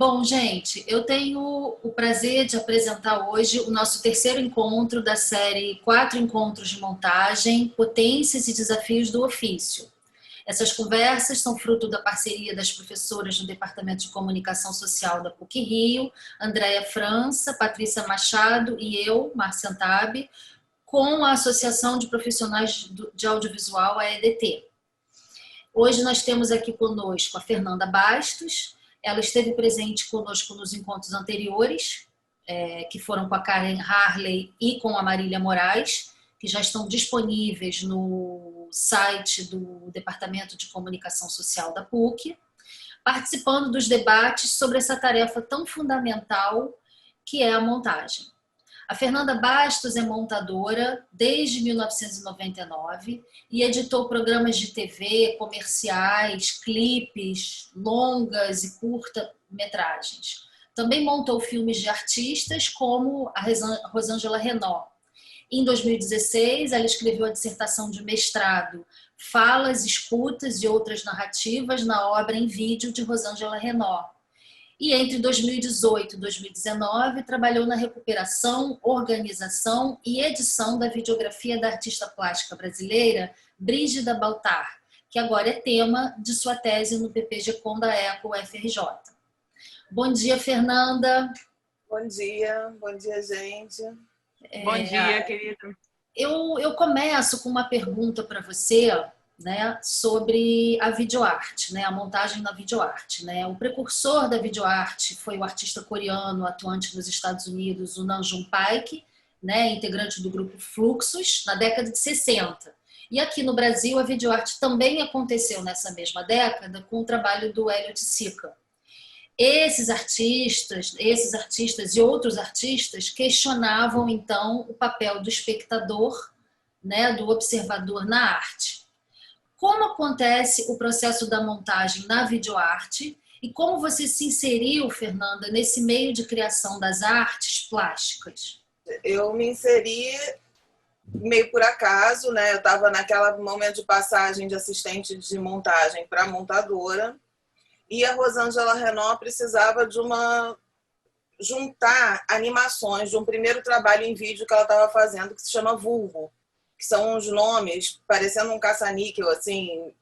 Bom, gente, eu tenho o prazer de apresentar hoje o nosso terceiro encontro da série Quatro Encontros de Montagem, Potências e Desafios do Ofício. Essas conversas são fruto da parceria das professoras do Departamento de Comunicação Social da PUC-Rio, Andréia França, Patrícia Machado e eu, Márcia Antabi, com a Associação de Profissionais de Audiovisual, a EDT. Hoje nós temos aqui conosco a Fernanda Bastos. Ela esteve presente conosco nos encontros anteriores, que foram com a Karen Harley e com a Marília Moraes, que já estão disponíveis no site do Departamento de Comunicação Social da PUC, participando dos debates sobre essa tarefa tão fundamental que é a montagem. A Fernanda Bastos é montadora desde 1999 e editou programas de TV, comerciais, clipes, longas e curta-metragens. Também montou filmes de artistas como a Rosângela Renault. Em 2016, ela escreveu a dissertação de mestrado Falas, Escutas e Outras Narrativas na obra em vídeo de Rosângela Renault. E entre 2018 e 2019, trabalhou na recuperação, organização e edição da videografia da artista plástica brasileira Brígida Baltar, que agora é tema de sua tese no PPG-Com da ECO UFRJ. Bom dia, Fernanda. Bom dia, gente. Bom dia, querida. Eu começo com uma pergunta para você, né, sobre a videoarte, né, a montagem na videoarte, né? O precursor da videoarte foi o artista coreano atuante nos Estados Unidos, o Namjoon Paik, né, integrante do grupo Fluxus, na década de 60. E aqui no Brasil a videoarte também aconteceu nessa mesma década com o trabalho do Elliot Sica. Esses artistas e outros artistas questionavam então o papel do espectador, né, do observador na arte. Como acontece o processo da montagem na videoarte e como você se inseriu, Fernanda, nesse meio de criação das artes plásticas? Eu me inseri meio por acaso, né? Eu estava naquele momento de passagem de assistente de montagem para montadora e a Rosângela Renault precisava de juntar animações de um primeiro trabalho em vídeo que ela estava fazendo, que se chama Vulvo, que são uns nomes, parecendo um caça-níquel, assim,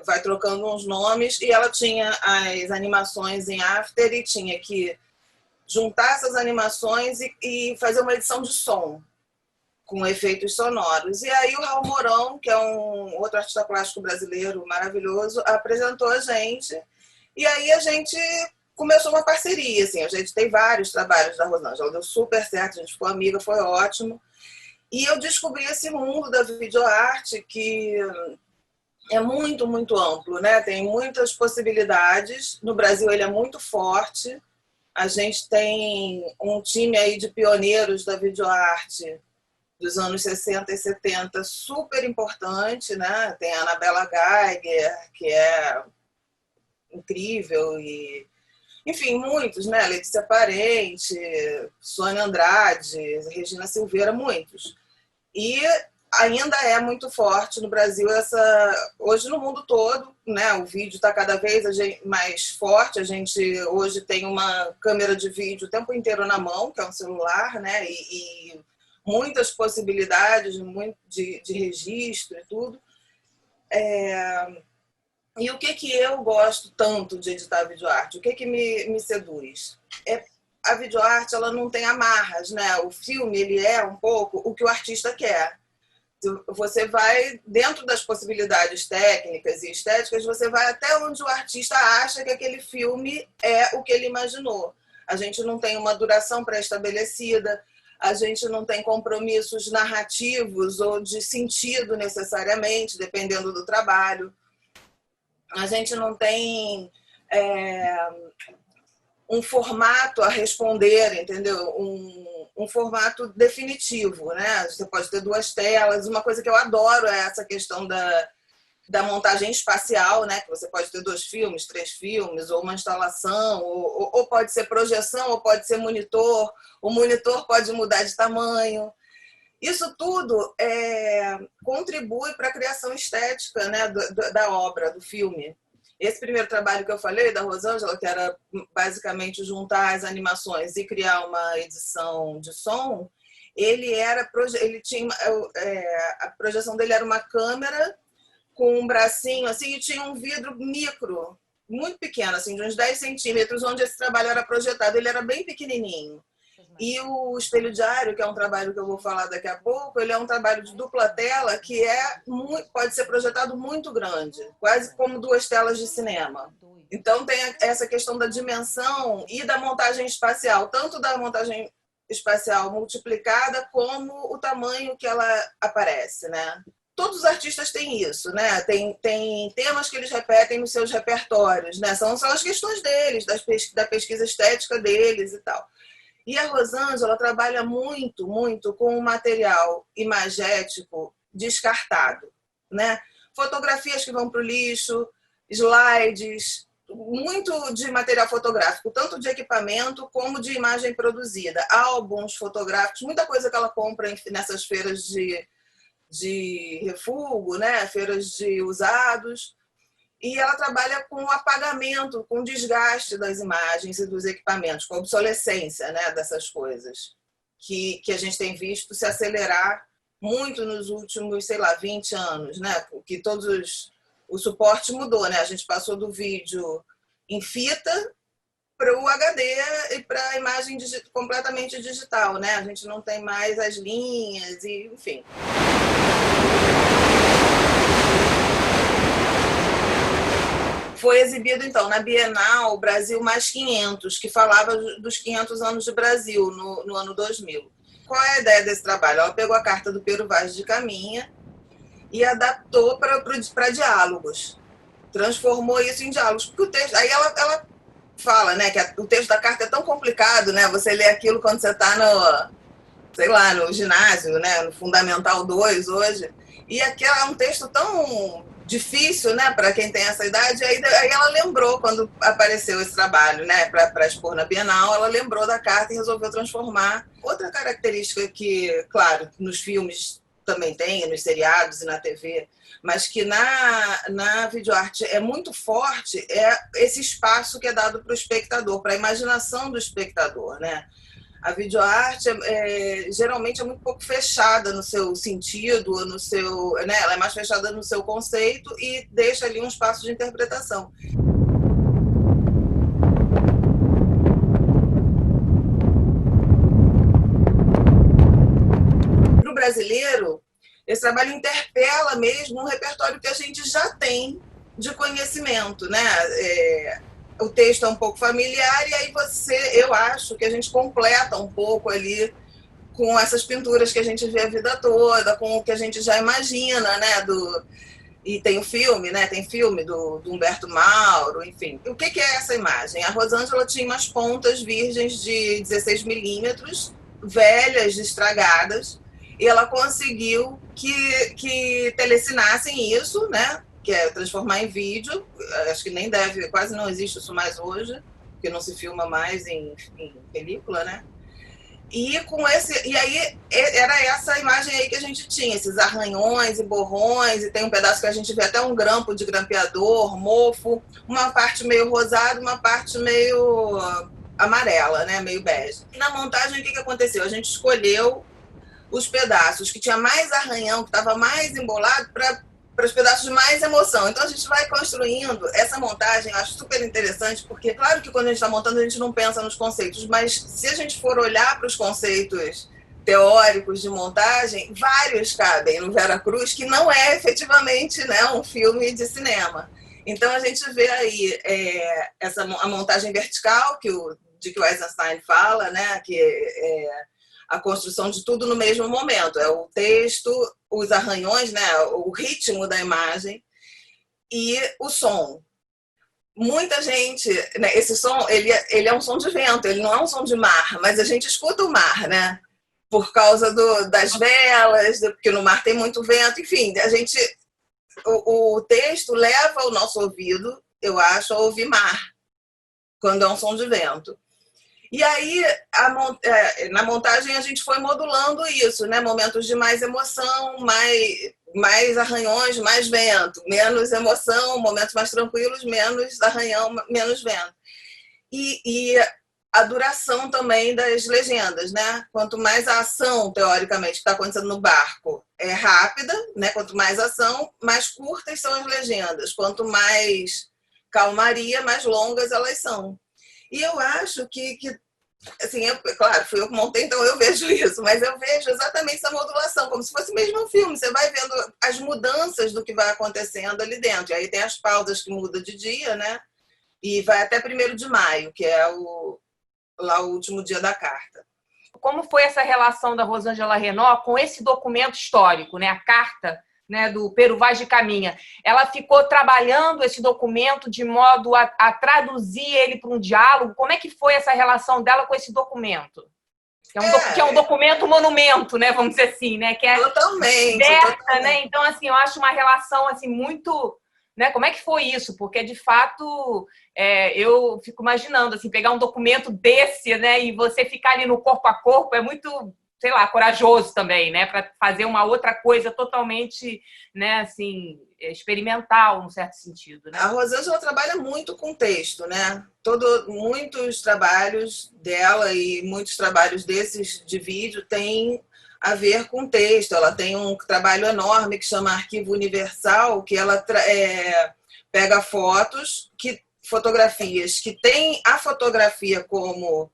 vai trocando uns nomes, e ela tinha as animações em After e tinha que juntar essas animações e fazer uma edição de som, com efeitos sonoros. E aí o Raul Mourão, que é um outro artista plástico brasileiro maravilhoso, apresentou a gente, e aí a gente começou uma parceria, assim, a gente tem vários trabalhos da Rosângela, deu super certo, a gente ficou amiga, foi ótimo. E eu descobri esse mundo da videoarte que é muito, muito amplo, né? Tem muitas possibilidades. No Brasil ele é muito forte. A gente tem um time aí de pioneiros da videoarte dos anos 60 e 70 super importante, né? Tem a Anabela Geiger, que é incrível, e enfim, muitos, né? Letícia Parente, Sônia Andrade, Regina Silveira, muitos. E ainda é muito forte no Brasil hoje no mundo todo, né? O vídeo está cada vez mais forte. A gente hoje tem uma câmera de vídeo o tempo inteiro na mão, que é um celular, né? E muitas possibilidades de registro e tudo. E o que eu gosto tanto de editar videoarte? O que me seduz? A videoarte, ela não tem amarras, né? O filme, ele é um pouco o que o artista quer. Você vai, dentro das possibilidades técnicas e estéticas, você vai até onde o artista acha que aquele filme é o que ele imaginou. A gente não tem uma duração pré-estabelecida, a gente não tem compromissos narrativos ou de sentido necessariamente, dependendo do trabalho. A gente não tem um formato a responder, entendeu? Um formato definitivo, né? Você pode ter duas telas. Uma coisa que eu adoro é essa questão da montagem espacial, né? Que você pode ter 2 filmes, 3 filmes, ou uma instalação, ou pode ser projeção, ou pode ser monitor. O monitor pode mudar de tamanho. Isso tudo contribui para a criação estética, né, da obra, do filme. Esse primeiro trabalho que eu falei, da Rosângela, que era basicamente juntar as animações e criar uma edição de som, ele tinha a projeção dele era uma câmera com um bracinho assim e tinha um vidro micro, muito pequeno, assim, de uns 10 centímetros, onde esse trabalho era projetado. Ele era bem pequenininho. E o Espelho Diário, que é um trabalho que eu vou falar daqui a pouco, ele é um trabalho de dupla tela que pode ser projetado muito grande, quase como 2 telas de cinema. Então tem essa questão da dimensão e da montagem espacial, tanto da montagem espacial multiplicada como o tamanho que ela aparece, né? Todos os artistas têm isso, né? Tem temas que eles repetem nos seus repertórios, né? São as questões deles, da pesquisa estética deles e tal. E a Rosângela trabalha muito, muito com o material imagético descartado, né? Fotografias que vão para o lixo, slides, muito de material fotográfico, tanto de equipamento como de imagem produzida, álbuns fotográficos, muita coisa que ela compra nessas feiras de refúgio, né? Feiras de usados. E ela trabalha com o apagamento, com o desgaste das imagens e dos equipamentos, com a obsolescência, né, dessas coisas, que a gente tem visto se acelerar muito nos últimos, 20 anos, né? Porque o suporte mudou, né? A gente passou do vídeo em fita para o HD e para a imagem completamente digital, né? A gente não tem mais as linhas e, enfim. Foi exibido, então, na Bienal Brasil Mais 500, que falava dos 500 anos de Brasil, no ano 2000. Qual é a ideia desse trabalho? Ela pegou a carta do Pero Vaz de Caminha e adaptou para diálogos. Transformou isso em diálogos. Porque o texto, aí ela fala, né, que o texto da carta é tão complicado, né? Você lê aquilo quando você está no ginásio, né, no Fundamental 2 hoje. E aquilo é um texto tão difícil, né, para quem tem essa idade. Aí ela lembrou, quando apareceu esse trabalho, né, para expor na Bienal, ela lembrou da carta e resolveu transformar. Outra característica que, claro, nos filmes também tem, nos seriados e na TV, mas que na videoarte é muito forte, é esse espaço que é dado para o espectador, para a imaginação do espectador, né? A videoarte geralmente é muito pouco fechada no seu sentido, né? Ela é mais fechada no seu conceito e deixa ali um espaço de interpretação. Para o brasileiro, esse trabalho interpela mesmo um repertório que a gente já tem de conhecimento, né? O texto é um pouco familiar e aí eu acho que a gente completa um pouco ali com essas pinturas que a gente vê a vida toda, com o que a gente já imagina, né? E tem o filme, né? Tem filme do Humberto Mauro, enfim. O que é essa imagem? A Rosângela tinha umas pontas virgens de 16 milímetros, velhas, estragadas, e ela conseguiu que telecinassem isso, né? Que é transformar em vídeo. Acho que quase não existe isso mais hoje, porque não se filma mais em película, né? E aí era essa imagem aí que a gente tinha, esses arranhões e borrões, e tem um pedaço que a gente vê até um grampo de grampeador, mofo, uma parte meio rosada, uma parte meio amarela, né? Meio bege. E na montagem, o que aconteceu? A gente escolheu os pedaços que tinha mais arranhão, que estava mais embolado, para os pedaços de mais emoção. Então a gente vai construindo essa montagem. Eu acho super interessante, porque claro que quando a gente está montando a gente não pensa nos conceitos, mas se a gente for olhar para os conceitos teóricos de montagem, vários cabem no Vera Cruz, que não é efetivamente, né, um filme de cinema. Então a gente vê aí a montagem vertical que o Eisenstein fala, né, que a construção de tudo no mesmo momento. É o texto, os arranhões, né, o ritmo da imagem e o som. Muita gente, né, esse som, ele é um som de vento, ele não é um som de mar, mas a gente escuta o mar, né? Por causa das velas, porque no mar tem muito vento, enfim, o texto leva o nosso ouvido, eu acho, a ouvir mar, quando é um som de vento. E aí, na montagem, a gente foi modulando isso, né? Momentos de mais emoção, mais arranhões, mais vento, menos emoção, momentos mais tranquilos, menos arranhão, menos vento. E a duração também das legendas, né? Quanto mais a ação, teoricamente, que está acontecendo no barco é rápida, né? Quanto mais ação, mais curtas são as legendas. Quanto mais calmaria, mais longas elas são. E eu acho que assim, claro, fui eu que montei, então eu vejo isso, mas eu vejo exatamente essa modulação, como se fosse mesmo um filme. Você vai vendo as mudanças do que vai acontecendo ali dentro. E aí tem as pausas que mudam de dia, né? E vai até 1º de maio, que é lá o último dia da carta. Como foi essa relação da Rosângela Renault com esse documento histórico, né? A carta, né, do Pero Vaz de Caminha? Ela ficou trabalhando esse documento de modo a traduzir ele para um diálogo? Como é que foi essa relação dela com esse documento? Que é um documento monumento, né? Vamos dizer assim, né? Que é totalmente, diversa, né? Então, assim, eu acho uma relação assim muito... Né? Como é que foi isso? Porque, de fato, eu fico imaginando, assim, pegar um documento desse, né, e você ficar ali no corpo a corpo é muito, sei lá, corajoso também, né, para fazer uma outra coisa totalmente, né, assim, experimental, num certo sentido. Né? A Rosângela trabalha muito com texto, né? Muitos trabalhos dela e muitos trabalhos desses de vídeo têm a ver com texto. Ela tem um trabalho enorme que chama Arquivo Universal, que ela pega fotografias que tem a fotografia como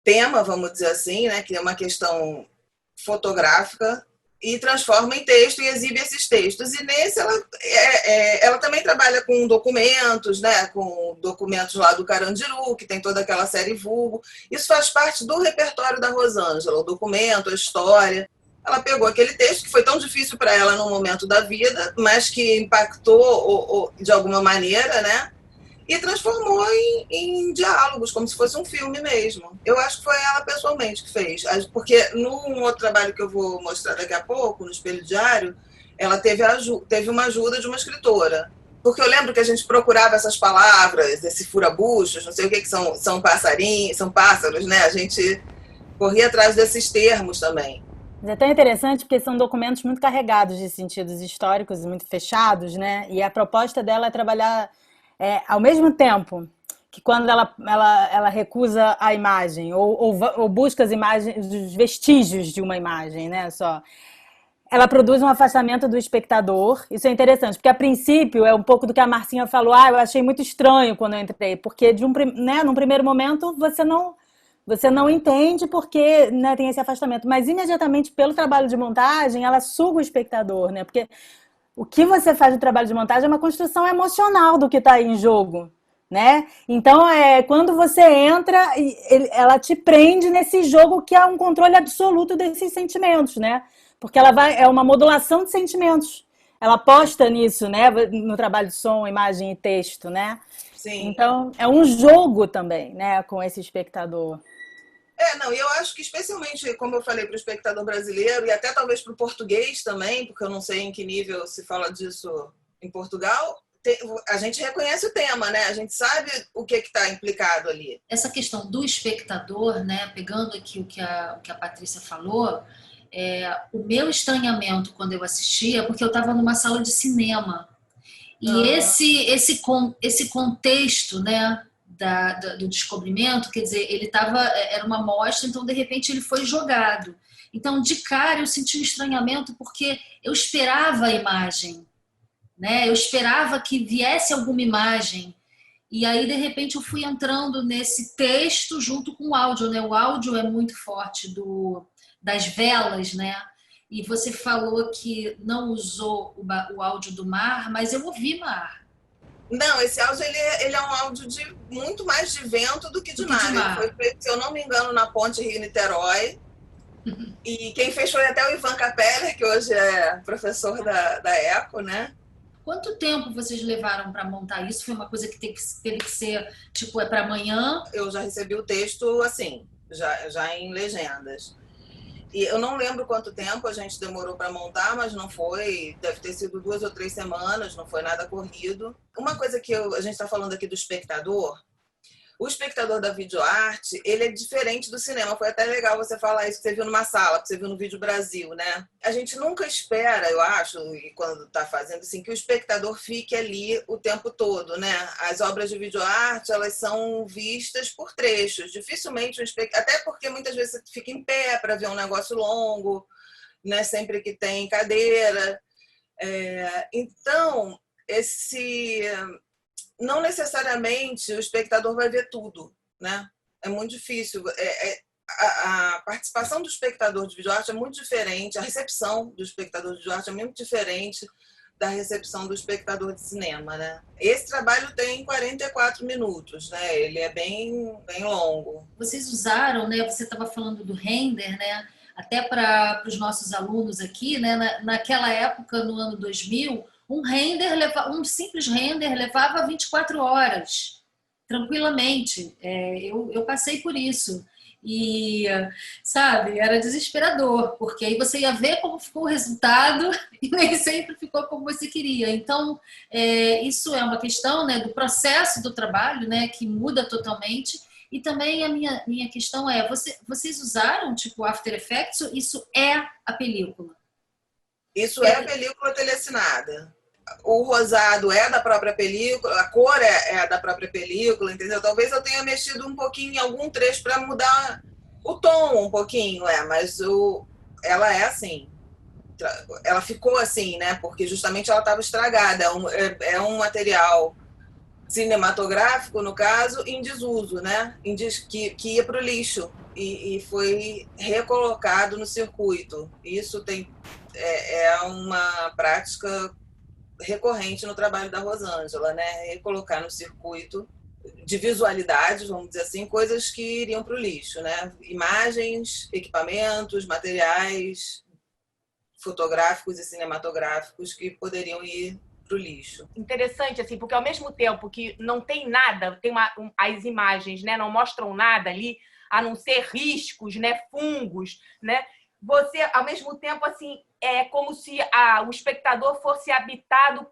tema, vamos dizer assim, né, que é uma questão fotográfica, e transforma em texto e exibe esses textos. E nesse ela também trabalha com documentos, né, com documentos lá do Carandiru, que tem toda aquela série Vulgo. Isso faz parte do repertório da Rosângela, o documento, a história. Ela pegou aquele texto que foi tão difícil para ela num momento da vida, mas que impactou de alguma maneira, né, e transformou em diálogos, como se fosse um filme mesmo. Eu acho que foi ela pessoalmente que fez, porque num outro trabalho que eu vou mostrar daqui a pouco, no Espelho Diário, ela teve uma ajuda de uma escritora. Porque eu lembro que a gente procurava essas palavras, esse furabuchos, não sei o que são passarinhos, são pássaros, né? A gente corria atrás desses termos também. É tão interessante porque são documentos muito carregados de sentidos históricos e muito fechados, né? E a proposta dela é trabalhar ao mesmo tempo que quando ela recusa a imagem ou busca as imagens, os vestígios de uma imagem, né? Ela produz um afastamento do espectador. Isso é interessante, porque a princípio é um pouco do que a Marcinha falou. Eu achei muito estranho quando eu entrei, porque num primeiro momento você não entende porque, né, tem esse afastamento, mas imediatamente pelo trabalho de montagem ela suga o espectador, né? Porque o que você faz no trabalho de montagem é uma construção emocional do que está em jogo, né? Então, quando você entra, ela te prende nesse jogo que é um controle absoluto desses sentimentos, né? Porque é uma modulação de sentimentos. Ela aposta nisso, né? No trabalho de som, imagem e texto, né? Sim. Então, é um jogo também, né? Com esse espectador. E eu acho que especialmente, como eu falei, para o espectador brasileiro e até talvez para o português também, porque eu não sei em que nível se fala disso em Portugal, a gente reconhece o tema, né? A gente sabe o que está implicado ali. Essa questão do espectador, né? Pegando aqui o que a Patrícia falou, o meu estranhamento quando eu assistia, porque eu estava numa sala de cinema. E esse contexto, né? Do descobrimento, quer dizer, era uma amostra, então de repente ele foi jogado. Então, de cara, eu senti um estranhamento porque eu esperava a imagem, né? Eu esperava que viesse alguma imagem. E aí, de repente, eu fui entrando nesse texto junto com o áudio, né? O áudio é muito forte das velas, né? E você falou que não usou o áudio do mar, mas eu ouvi mar. Não, esse áudio ele é um áudio de muito mais de vento do que de mar. Ele foi feito, se eu não me engano, na ponte Rio-Niterói. E quem fez foi até o Ivan Capeller, que hoje é professor da ECO, né? Quanto tempo vocês levaram para montar isso? Foi uma coisa que teve que ser, tipo, para amanhã? Eu já recebi o texto, assim, já em legendas. E eu não lembro quanto tempo a gente demorou para montar, mas não foi, deve ter sido 2 ou 3 semanas, não foi nada corrido. Uma coisa que a gente está falando aqui do espectador, O espectador da videoarte, ele é diferente do cinema. Foi até legal você falar isso que você viu numa sala, que você viu no Vídeo Brasil, né? A gente nunca espera, eu acho, e quando está fazendo assim, que o espectador fique ali o tempo todo, né? As obras de videoarte, elas são vistas por trechos. Dificilmente até porque muitas vezes você fica em pé para ver um negócio longo, né? Sempre que tem cadeira. Então, não necessariamente o espectador vai ver tudo, né? É muito difícil. A participação do espectador de videoarte é muito diferente, a recepção do espectador de videoarte é muito diferente da recepção do espectador de cinema, né? Esse trabalho tem 44 minutos, né? Ele é bem, bem longo. Vocês usaram, né? Você estava falando do render, né? Até para os nossos alunos aqui, né? Naquela época, no ano 2000, um simples render levava 24 horas, tranquilamente. Eu passei por isso. E, sabe, era desesperador, porque aí você ia ver como ficou o resultado e nem sempre ficou como você queria. Então, isso é uma questão, né, do processo do trabalho, né, que muda totalmente. E também a minha questão é, vocês usaram, tipo, After Effects? Isso é a película? Isso é a película telecinada. O rosado é da própria película, a cor é da própria película, entendeu? Talvez eu tenha mexido um pouquinho em algum trecho para mudar o tom um pouquinho, mas ela é assim. Ela ficou assim, né? Porque justamente ela estava estragada. É um material cinematográfico, no caso, em desuso, né? Que ia para o lixo e foi recolocado no circuito. Isso é uma prática recorrente no trabalho da Rosângela, né? Recolocar no circuito de visualidade, vamos dizer assim, coisas que iriam para o lixo, né? Imagens, equipamentos, materiais fotográficos e cinematográficos que poderiam ir para o lixo. Interessante, assim, porque ao mesmo tempo que não tem nada, as imagens, né, não mostram nada ali, a não ser riscos, né, fungos, né? Você, ao mesmo tempo, assim, é como se o espectador fosse habitado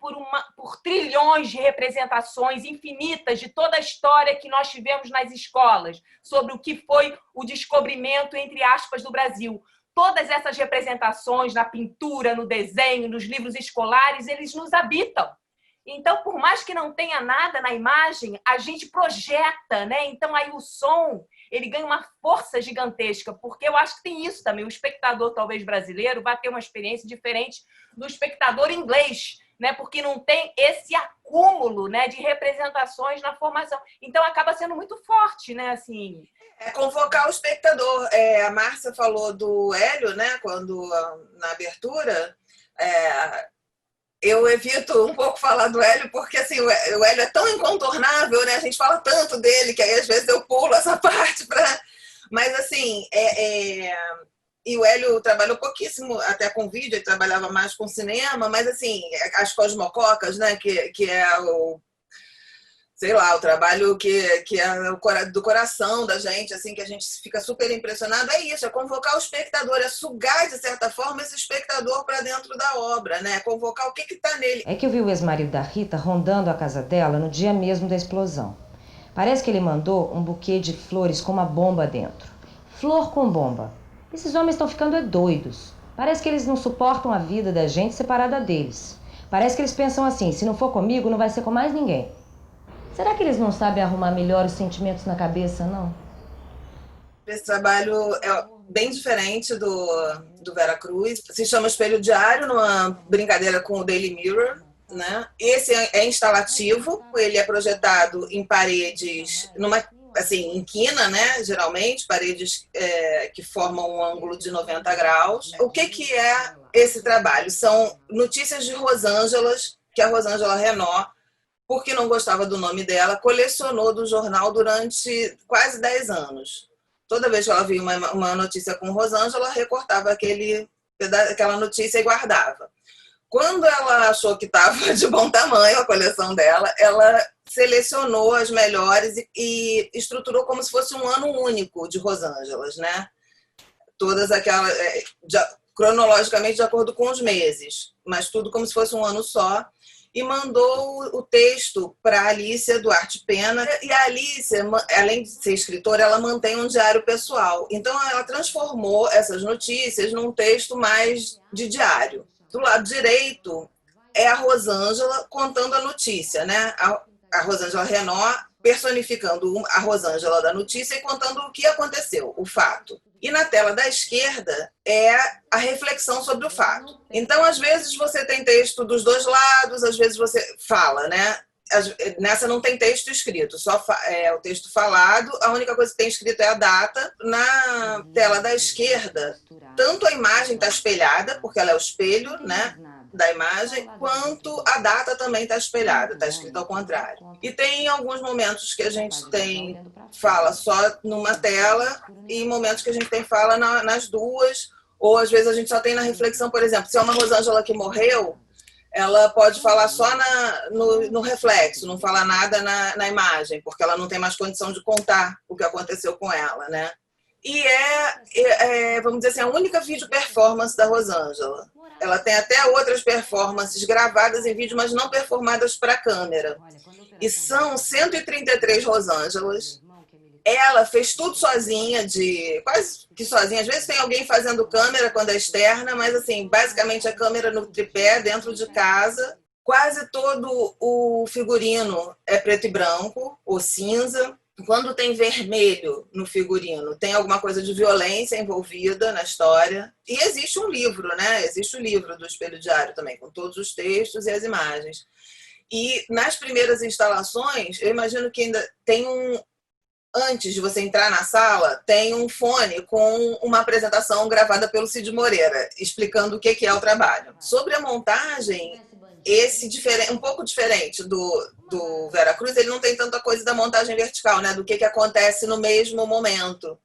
por trilhões de representações infinitas de toda a história que nós tivemos nas escolas, sobre o que foi o descobrimento, entre aspas, do Brasil. Todas essas representações na pintura, no desenho, nos livros escolares, eles nos habitam. Então, por mais que não tenha nada na imagem, a gente projeta, né? Então, aí o som, ele ganha uma força gigantesca, porque eu acho que tem isso também. O espectador, talvez brasileiro, vai ter uma experiência diferente do espectador inglês, né? Porque não tem esse acúmulo, né, de representações na formação. Então, acaba sendo muito forte, né? Assim... convocar o espectador. A Márcia falou do Hélio, né? Na abertura... Eu evito um pouco falar do Hélio, porque assim, o Hélio é tão incontornável, né? A gente fala tanto dele, que aí às vezes eu pulo essa parte para... Mas assim, e o Hélio trabalhou pouquíssimo até com vídeo, ele trabalhava mais com cinema, mas assim, as Cosmococas, né? Que é sei lá, o trabalho que é do coração da gente, assim, que a gente fica super impressionado, é isso, é convocar o espectador, é sugar, de certa forma, esse espectador para dentro da obra, né? Convocar o que está nele. É que eu vi o ex-marido da Rita rondando a casa dela no dia mesmo da explosão. Parece que ele mandou um buquê de flores com uma bomba dentro. Flor com bomba. Esses homens estão ficando doidos. Parece que eles não suportam a vida da gente separada deles. Parece que eles pensam assim, se não for comigo, não vai ser com mais ninguém. Será que eles não sabem arrumar melhor os sentimentos na cabeça, não? Esse trabalho é bem diferente do Vera Cruz. Se chama Espelho Diário, numa brincadeira com o Daily Mirror, né? Esse é instalativo, ele é projetado em paredes, em quina, né? Geralmente, paredes que formam um ângulo de 90 graus. O que é esse trabalho? São notícias de Rosângelas, que a Rosângela Renaud, porque não gostava do nome dela, colecionou do jornal durante quase 10 anos. Toda vez que ela via uma notícia com Rosângela, ela recortava aquela notícia e guardava. Quando ela achou que estava de bom tamanho a coleção dela, ela selecionou as melhores e estruturou como se fosse um ano único de Rosângelas, né? Todas aquelas, cronologicamente de acordo com os meses, mas tudo como se fosse um ano só. e mandou o texto para a Alicia Duarte Pena. E a Alicia, além de ser escritora, ela mantém um diário pessoal. Então, ela transformou essas notícias num texto mais de diário. Do lado direito é a Rosângela contando a notícia, né? A Rosângela Renaud personificando a Rosângela da notícia e contando o que aconteceu, o fato. E na tela da esquerda é a reflexão sobre o fato. Então, às vezes, você tem texto dos dois lados, às vezes você fala, né? Nessa não tem texto escrito, só é o texto falado. A única coisa que tem escrito é a data. Na tela da esquerda, tanto a imagem está espelhada, porque ela é o espelho, né, da imagem, quanto a data também está espelhada, está escrito ao contrário. E tem alguns momentos que a gente fala só numa tela e momentos que a gente tem fala nas duas, ou às vezes a gente só tem na reflexão, por exemplo, se é uma Rosângela que morreu, ela pode falar só no reflexo, não falar nada na imagem, porque ela não tem mais condição de contar o que aconteceu com ela, né? E vamos dizer assim, a única vídeo performance da Rosângela. Ela tem até outras performances gravadas em vídeo, mas não performadas para a câmera. E são 133 Rosângelas. Ela fez tudo sozinha, quase que sozinha. Às vezes tem alguém fazendo câmera quando é externa, mas assim, basicamente a câmera no tripé, dentro de casa. Quase todo o figurino é preto e branco, ou cinza. Quando tem vermelho no figurino, tem alguma coisa de violência envolvida na história. E existe um livro, né? Existe o livro do Espelho Diário também, com todos os textos e as imagens. E nas primeiras instalações, eu imagino que ainda tem antes de você entrar na sala, tem um fone com uma apresentação gravada pelo Cid Moreira, explicando o que é o trabalho. Sobre a montagem, um pouco diferente do Vera Cruz, ele não tem tanta coisa da montagem vertical, né? Do que acontece no mesmo momento.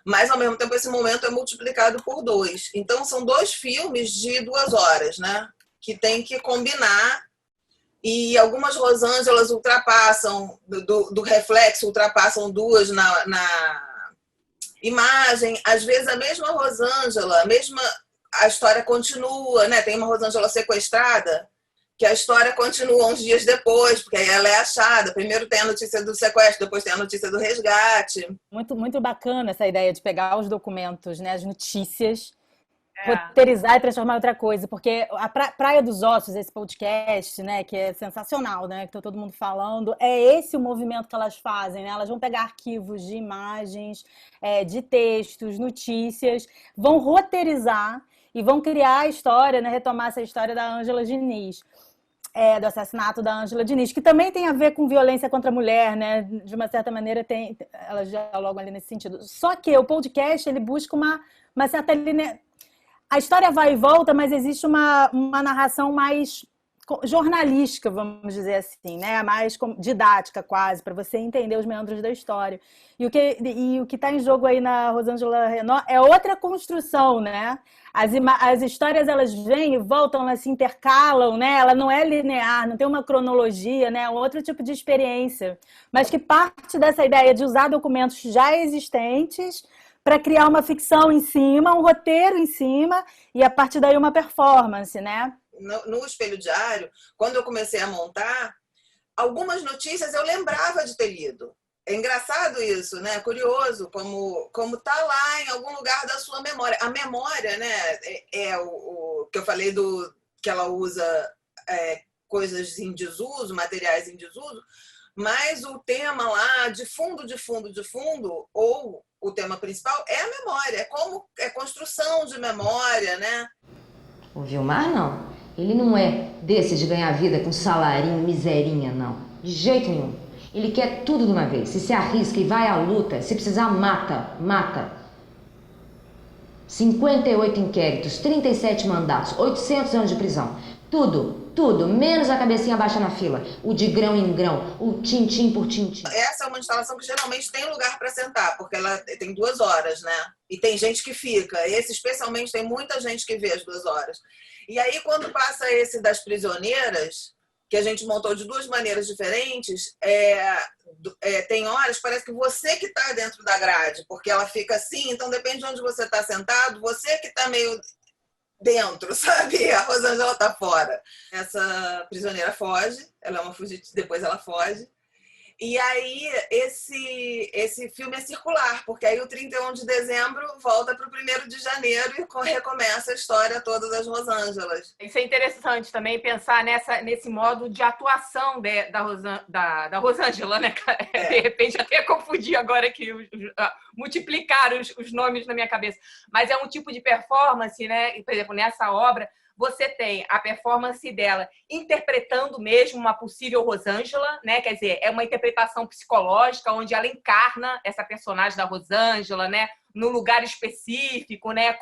Mas, ao mesmo tempo, esse momento é multiplicado por 2. Então, são 2 filmes de 2 horas, né? Que tem que combinar. E algumas Rosângelas ultrapassam, do reflexo, ultrapassam 2 na imagem. Às vezes, a mesma Rosângela, a história continua, né? Tem uma Rosângela sequestrada, que a história continua uns dias depois, porque aí ela é achada. Primeiro tem a notícia do sequestro, depois tem a notícia do resgate. Muito, muito bacana essa ideia de pegar os documentos, né, as notícias, roteirizar e transformar em outra coisa, porque a Praia dos Ossos, esse podcast, né, que é sensacional, né, que tá todo mundo falando, é esse o movimento que elas fazem, né? Elas vão pegar arquivos de imagens, de textos, notícias, vão roteirizar e vão criar a história, né, retomar essa história da Ângela Diniz. Do assassinato da Ângela Diniz, que também tem a ver com violência contra a mulher, né? De uma certa maneira, elas dialogam ali nesse sentido. Só que o podcast, ele busca uma certa linha. A história vai e volta, mas existe uma narração mais jornalística, vamos dizer assim, né? Mais didática, quase, para você entender os meandros da história. E o que está em jogo aí na Rosângela Renaud é outra construção, né? As histórias, elas vêm e voltam, elas se intercalam, né? Ela não é linear, não tem uma cronologia, né? É um outro tipo de experiência, mas que parte dessa ideia de usar documentos já existentes para criar uma ficção em cima, um roteiro em cima, e a partir daí uma performance, né? No Espelho Diário, quando eu comecei a montar, algumas notícias eu lembrava de ter lido. É engraçado isso, né? Curioso, como tá lá em algum lugar da sua memória. A memória, né? É o que eu falei que ela usa coisas em desuso, materiais em desuso, mas o tema lá, de fundo, ou o tema principal, é a memória. É construção de memória, né? O Vilmar, não. Ele não é desse de ganhar vida com salarinho, miserinha, não. De jeito nenhum. Ele quer tudo de uma vez. Se arrisca e vai à luta, se precisar, mata. 58 inquéritos, 37 mandatos, 800 anos de prisão. Tudo, menos a cabecinha baixa na fila. O de grão em grão, o tintim por tintim. Essa é uma instalação que geralmente tem lugar para sentar, porque ela tem 2 horas, né? E tem gente que fica. Esse, especialmente, tem muita gente que vê as 2 horas. E aí, quando passa esse das prisioneiras, que a gente montou de 2 maneiras diferentes, tem horas, parece que você que está dentro da grade, porque ela fica assim, então depende de onde você está sentado, você que está meio... dentro, sabe? A Rosângela tá fora. Essa prisioneira foge, ela é uma fugitiva, depois ela foge. E aí esse filme é circular, porque aí o 31 de dezembro volta para o 1º de janeiro e recomeça a história toda das Rosângelas. Isso é interessante também pensar nesse modo de atuação da Rosângela, né? De repente até confundi agora aqui, multiplicar os nomes na minha cabeça. Mas é um tipo de performance, né? Por exemplo, nessa obra, você tem a performance dela interpretando mesmo uma possível Rosângela, né? Quer dizer, é uma interpretação psicológica onde ela encarna essa personagem da Rosângela, né? No lugar específico, né?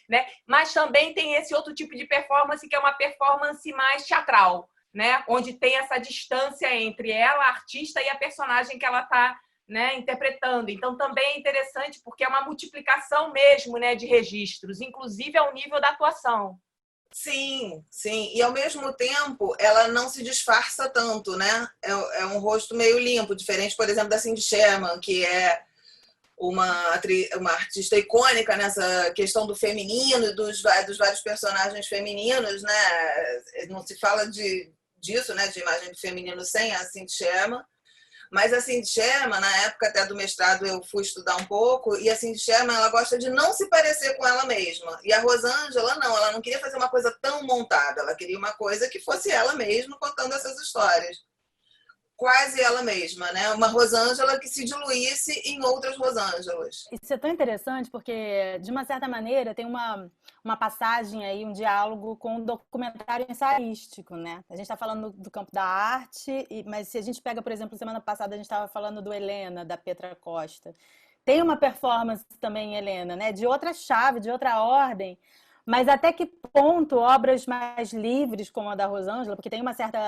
Né? Mas também tem esse outro tipo de performance que é uma performance mais teatral, né? Onde tem essa distância entre ela, a artista, e a personagem que ela está, né, interpretando. Então também é interessante porque é uma multiplicação mesmo, né, de registros, inclusive ao nível da atuação. Sim, sim. E ao mesmo tempo, ela não se disfarça tanto, né? É um rosto meio limpo, diferente, por exemplo, da Cindy Sherman, que é uma artista icônica nessa questão do feminino e dos vários personagens femininos, né? Não se fala disso, né? De imagem do feminino sem a Cindy Sherman. Mas a Cindy Sherman, na época até do mestrado, eu fui estudar um pouco, e a Cindy Sherman, ela gosta de não se parecer com ela mesma. E a Rosângela, não, ela não queria fazer uma coisa tão montada, ela queria uma coisa que fosse ela mesma contando essas histórias. Quase ela mesma, né? Uma Rosângela que se diluísse em outras Rosângelas. Isso é tão interessante porque, de uma certa maneira, tem uma passagem aí, um diálogo com um documentário ensaístico, né? A gente está falando do campo da arte, mas se a gente pega, por exemplo, semana passada a gente estava falando do Helena, da Petra Costa. Tem uma performance também, Helena, né? De outra chave, de outra ordem, mas até que ponto obras mais livres, como a da Rosângela, porque tem uma certa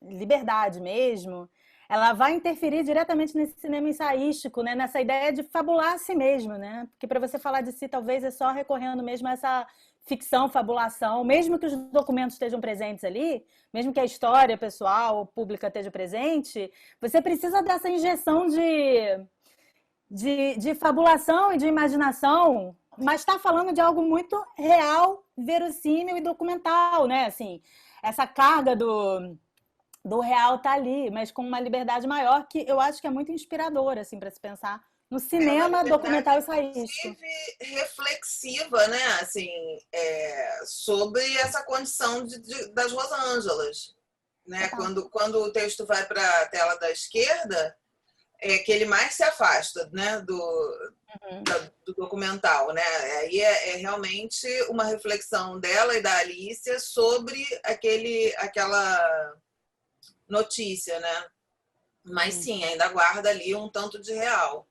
liberdade mesmo, ela vai interferir diretamente nesse cinema ensaístico, né? Nessa ideia de fabular a si mesmo, né? Porque para você falar de si, talvez é só recorrendo mesmo a essa ficção, fabulação, mesmo que os documentos estejam presentes ali, mesmo que a história pessoal ou pública esteja presente, você precisa dessa injeção de fabulação e de imaginação, mas está falando de algo muito real, verossímil e documental, né? Assim, essa carga do real tá ali, mas com uma liberdade maior que eu acho que é muito inspiradora, assim, para se pensar no cinema documental ensaístico. Reflexiva, né? Assim, sobre essa condição das Rosângelas, né? Quando o texto vai para a tela da esquerda, é que ele mais se afasta, né? Do documental, né? Aí é realmente uma reflexão dela e da Alicia sobre aquela notícia, né? Mas sim, ainda guarda ali um tanto de real.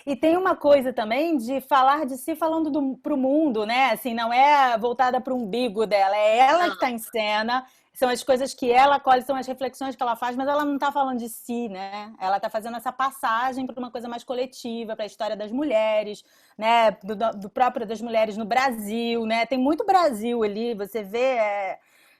E tem uma coisa também de falar de si falando para o mundo, né? Assim, não é voltada para o umbigo dela, é ela que está em cena, são as coisas que ela colhe, são as reflexões que ela faz, mas ela não está falando de si, né? Ela está fazendo essa passagem para uma coisa mais coletiva, para a história das mulheres, né? Do próprio das mulheres no Brasil, né? Tem muito Brasil ali, você vê...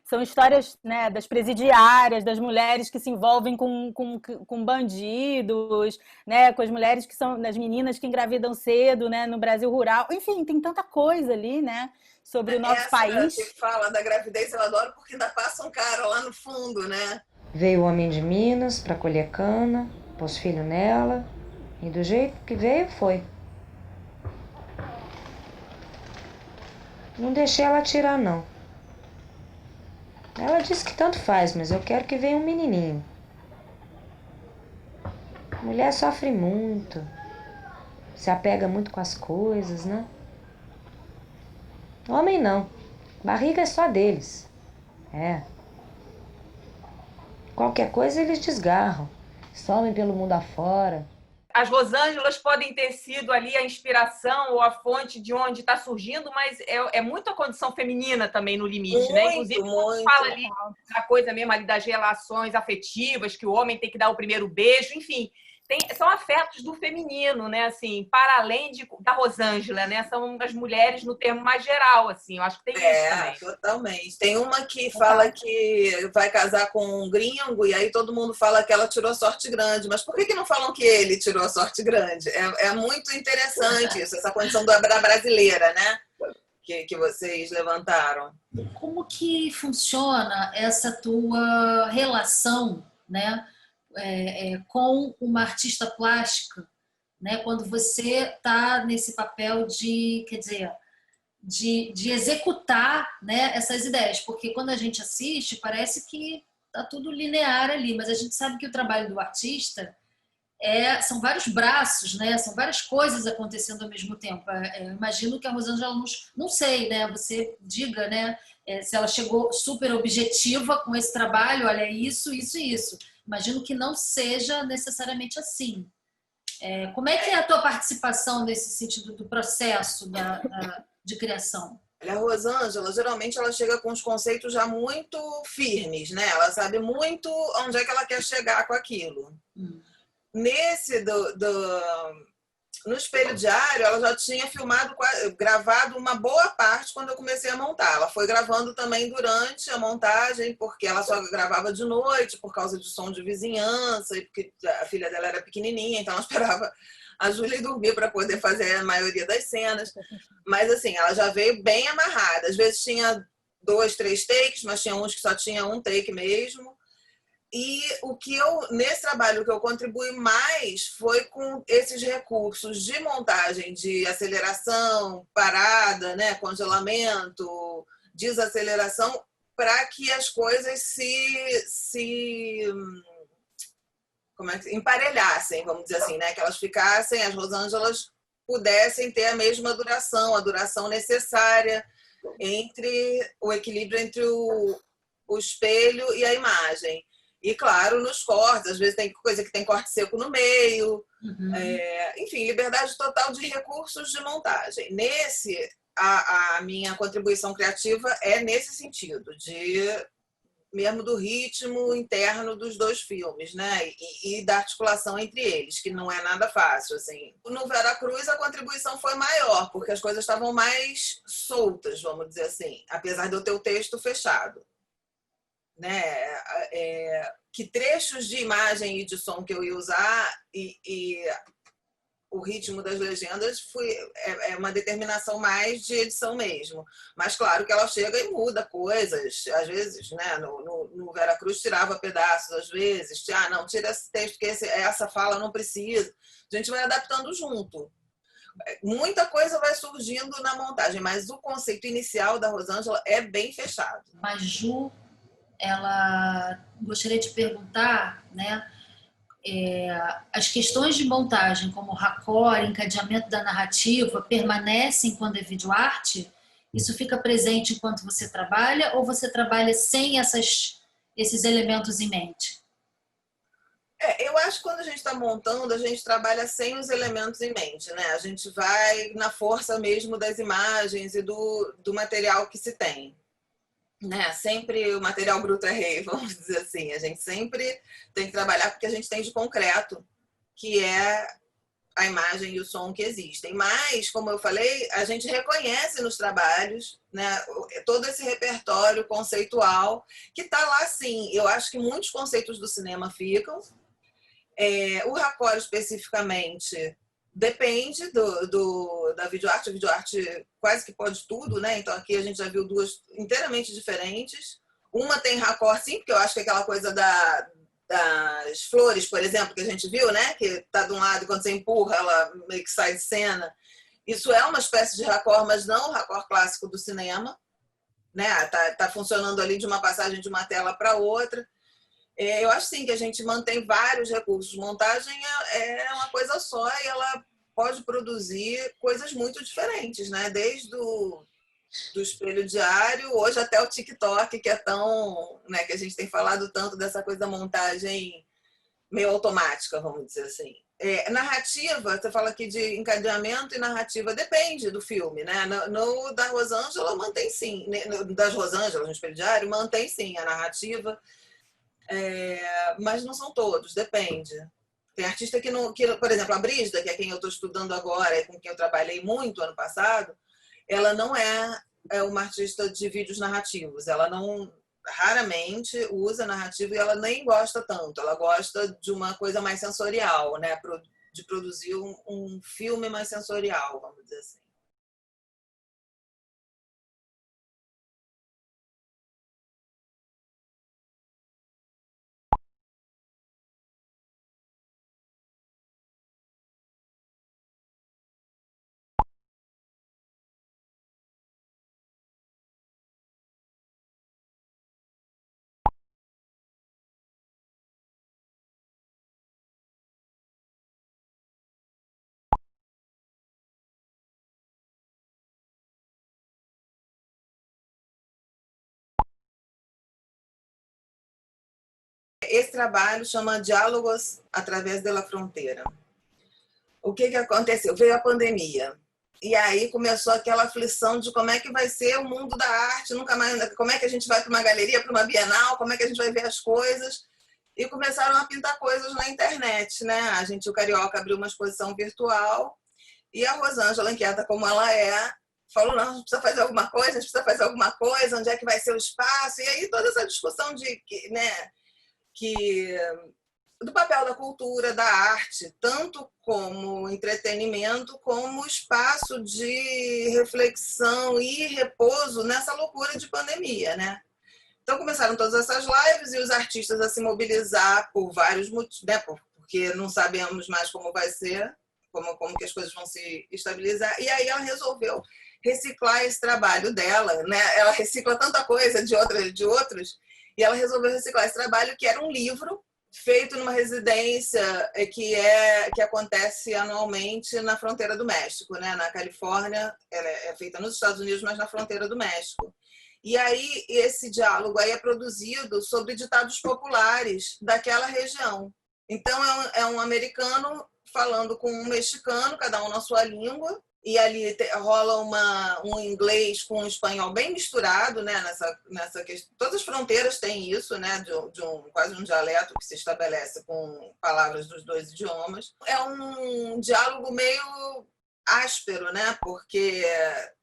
São histórias, né, das presidiárias, das mulheres que se envolvem com bandidos, né, com as mulheres que são, das meninas que engravidam cedo, né, no Brasil rural. Enfim, tem tanta coisa ali, né, sobre o nosso país. Você fala da gravidez, eu adoro porque ainda passa um cara lá no fundo, né? Veio o homem de Minas para colher cana, pôs filho nela, e do jeito que veio, foi. Não deixei ela tirar, não. Ela disse que tanto faz, mas eu quero que venha um menininho. Mulher sofre muito, se apega muito com as coisas, né? Homem não, barriga é só deles. Qualquer coisa eles desgarram, somem pelo mundo afora. As Rosângelas podem ter sido ali a inspiração ou a fonte de onde está surgindo, mas é muito a condição feminina também no limite, muito, né? Inclusive, quando fala ali da coisa mesmo ali das relações afetivas, que o homem tem que dar o primeiro beijo, enfim, são afetos do feminino, né? Assim, para além da Rosângela, né? São as mulheres no termo mais geral, assim. Eu acho que tem isso também. Totalmente. Tem uma que fala que vai casar com um gringo e aí todo mundo fala que ela tirou sorte grande. Mas por que não falam que ele tirou a sorte grande? É muito interessante isso, essa condição da brasileira, né? que vocês levantaram. Como que funciona essa tua relação, né, com uma artista plástica, né, quando você está nesse papel de, quer dizer, de executar, né, essas ideias? Porque quando a gente assiste, parece que está tudo linear ali, mas a gente sabe que o trabalho do artista são vários braços, né? São várias coisas acontecendo ao mesmo tempo. Eu imagino que a Rosângela, não sei, né? Você diga, né? Se ela chegou super objetiva com esse trabalho, olha, isso, isso e isso. Imagino que não seja necessariamente assim. Como é que é a tua participação nesse sentido do processo de criação? A Rosângela, geralmente, ela chega com os conceitos já muito firmes, né? Ela sabe muito onde é que ela quer chegar com aquilo. Nesse no Espelho Diário, ela já tinha gravado uma boa parte quando eu comecei a montar. Ela foi gravando também durante a montagem, porque ela só gravava de noite por causa de som de vizinhança, e porque a filha dela era pequenininha, então ela esperava a Júlia dormir para poder fazer a maioria das cenas. Mas assim, ela já veio bem amarrada. Às vezes tinha 2, 3 takes, mas tinha uns que só tinha um take mesmo. E nesse trabalho, o que eu contribuí mais foi com esses recursos de montagem, de aceleração, parada, né, congelamento, desaceleração, para que as coisas emparelhassem, vamos dizer assim, né, que elas ficassem, as Rosângelas pudessem ter a mesma duração, a duração necessária o equilíbrio entre o espelho e a imagem. E, claro, nos cortes, às vezes tem coisa que tem corte seco no meio. Enfim, liberdade total de recursos de montagem. A minha contribuição criativa é nesse sentido, mesmo do ritmo interno dos 2 filmes, né? E da articulação entre eles, que não é nada fácil. Assim. No Veracruz, a contribuição foi maior, porque as coisas estavam mais soltas, vamos dizer assim, apesar de eu ter o texto fechado. Né? Que trechos de imagem e de som que eu ia usar e o ritmo das legendas é uma determinação mais de edição mesmo. Mas claro que ela chega e muda coisas. Às vezes, né, no Veracruz tirava pedaços, às vezes. Não, tira esse texto, que essa fala não precisa. A gente vai adaptando junto. Muita coisa vai surgindo na montagem, mas o conceito inicial da Rosângela é bem fechado. Mas Ju, ela gostaria de perguntar, né, as questões de montagem, como raccord, encadeamento da narrativa, permanecem quando é videoarte? Isso fica presente enquanto você trabalha ou você trabalha sem esses elementos em mente? Eu acho que quando a gente está montando, a gente trabalha sem os elementos em mente, né? A gente vai na força mesmo das imagens e do material que se tem. Né? Sempre o material bruto é rei, vamos dizer assim. A gente sempre tem que trabalhar porque a gente tem de concreto, que é a imagem e o som que existem. Mas, como eu falei, a gente reconhece nos trabalhos, né, todo esse repertório conceitual que está lá, sim. Eu acho que muitos conceitos do cinema ficam. O raccord, especificamente, depende da videoarte. A videoarte quase que pode tudo, né? Então aqui a gente já viu 2 inteiramente diferentes. Uma tem raccord, sim, porque eu acho que aquela coisa das flores, por exemplo, que a gente viu, né? Que tá de um lado e quando você empurra, ela meio que sai de cena. Isso é uma espécie de raccord, mas não o raccord clássico do cinema, né? Tá funcionando ali de uma passagem de uma tela para outra. Eu acho sim que a gente mantém vários recursos. Montagem é uma coisa só e ela pode produzir coisas muito diferentes, né? Desde do Espelho Diário, hoje até o TikTok, que é tão, né, que a gente tem falado tanto dessa coisa da montagem meio automática, vamos dizer assim. Narrativa, você fala aqui de encadeamento e narrativa, depende do filme, né? No da Rosângela mantém sim, das Rosângelas, no Espelho Diário, mantém sim a narrativa. Mas não são todos, depende. Tem artista que, por exemplo, a Brígida, que é quem eu estou estudando agora e com quem eu trabalhei muito ano passado, ela não é uma artista de vídeos narrativos. Ela raramente usa narrativa e ela nem gosta tanto. Ela gosta de uma coisa mais sensorial, né? De produzir um filme mais sensorial, vamos dizer assim. Esse trabalho chama Diálogos através da Fronteira. O que aconteceu? Veio a pandemia. E aí começou aquela aflição de como é que vai ser o mundo da arte, nunca mais, como é que a gente vai para uma galeria, para uma bienal, como é que a gente vai ver as coisas. E começaram a pintar coisas na internet, né? O Carioca abriu uma exposição virtual e a Rosângela, inquieta como ela é, falou, não, a gente precisa fazer alguma coisa, a gente precisa fazer alguma coisa, onde é que vai ser o espaço? E aí toda essa discussão de, né, do papel da cultura, da arte, tanto como entretenimento, como espaço de reflexão e repouso nessa loucura de pandemia, né? Então começaram todas essas lives e os artistas a se mobilizar por vários motivos, né? Porque não sabemos mais como vai ser, como que as coisas vão se estabilizar. E aí ela resolveu reciclar esse trabalho dela, né? Ela recicla tanta coisa de outros, e ela resolveu reciclar esse trabalho, que era um livro feito numa residência que acontece anualmente na fronteira do México, né? Na Califórnia. Ela é feita nos Estados Unidos, mas na fronteira do México. E aí esse diálogo aí é produzido sobre ditados populares daquela região. Então é um americano falando com um mexicano, cada um na sua língua, e ali rola um inglês com um espanhol bem misturado, né? Nessa questão. Todas as fronteiras têm isso, né? Quase um dialeto que se estabelece com palavras dos dois idiomas. É um diálogo meio áspero, né? Porque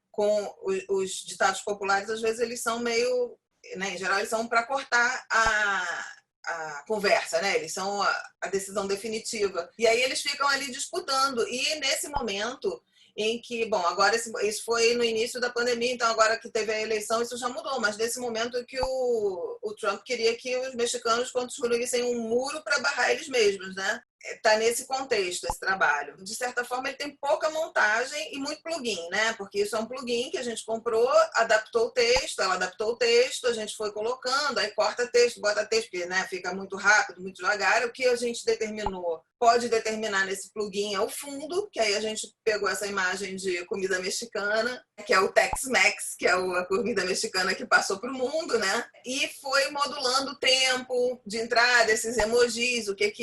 com os ditados populares, às vezes eles são meio, né? Em geral, eles são para cortar a conversa, né? Eles são a decisão definitiva. E aí eles ficam ali disputando. E nesse momento em que, bom, agora isso foi no início da pandemia, então agora que teve a eleição isso já mudou, mas nesse momento em que o Trump queria que os mexicanos construíssem um muro para barrar eles mesmos, né? Está nesse contexto esse trabalho. De certa forma, ele tem pouca montagem e muito plugin, né? Porque isso é um plugin que a gente comprou, adaptou o texto, ela adaptou o texto, a gente foi colocando, aí corta texto, bota texto, porque, né, fica muito rápido, muito devagar. O que a gente pode determinar nesse plugin é o fundo, que aí a gente pegou essa imagem de comida mexicana, que é o Tex-Mex, que é a comida mexicana que passou para o mundo, né? E foi modulando o tempo de entrada, esses emojis, o que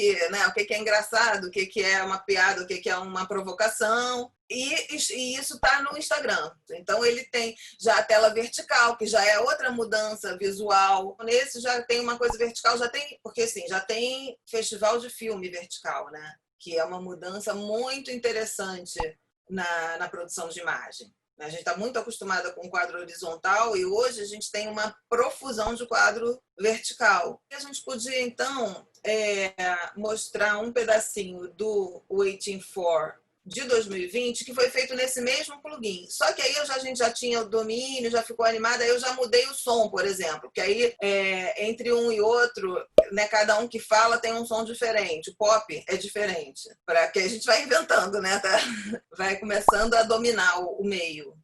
é engraçado, o que é uma piada, o que é uma provocação. E isso está no Instagram. Então ele tem já a tela vertical, que já é outra mudança visual. Nesse já tem uma coisa vertical, porque assim, já tem festival de filme vertical, né? Que é uma mudança muito interessante na produção de imagem. A gente está muito acostumada com o quadro horizontal e hoje a gente tem uma profusão de quadro vertical. E a gente podia, então, mostrar um pedacinho do Waiting For de 2020, que foi feito nesse mesmo plugin. Só que aí a gente já tinha o domínio, já ficou animada, aí eu já mudei o som, por exemplo, que aí entre um e outro, né, cada um que fala tem um som diferente. O pop é diferente, para que a gente vai inventando, né? Tá? Vai começando a dominar o meio.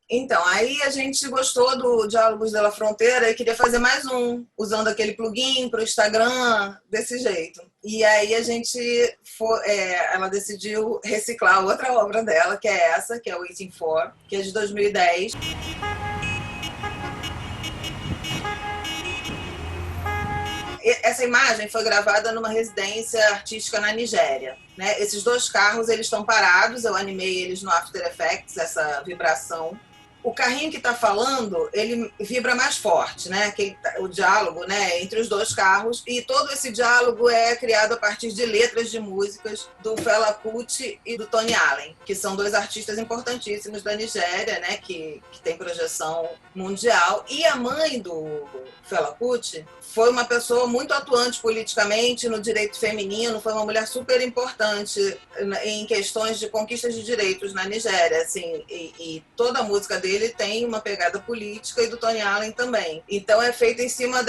Então, aí a gente gostou do Diálogos da Fronteira e queria fazer mais um, usando aquele plugin para o Instagram, desse jeito. E aí ela decidiu reciclar outra obra dela, que é essa, que é Waiting For, que é de 2010. Essa imagem foi gravada numa residência artística na Nigéria, né? Esses dois carros, eles estão parados, eu animei eles no After Effects, essa vibração. O carrinho que está falando, ele vibra mais forte, né? O diálogo, né, entre os dois carros. E todo esse diálogo é criado a partir de letras de músicas do Fela Kuti e do Tony Allen, que são dois artistas importantíssimos da Nigéria, né, que tem projeção mundial. E a mãe do Fela Kuti foi uma pessoa muito atuante politicamente no direito feminino, foi uma mulher super importante em questões de conquistas de direitos na Nigéria, assim, e toda a música dele tem uma pegada política e do Tony Allen também. Então é feito em cima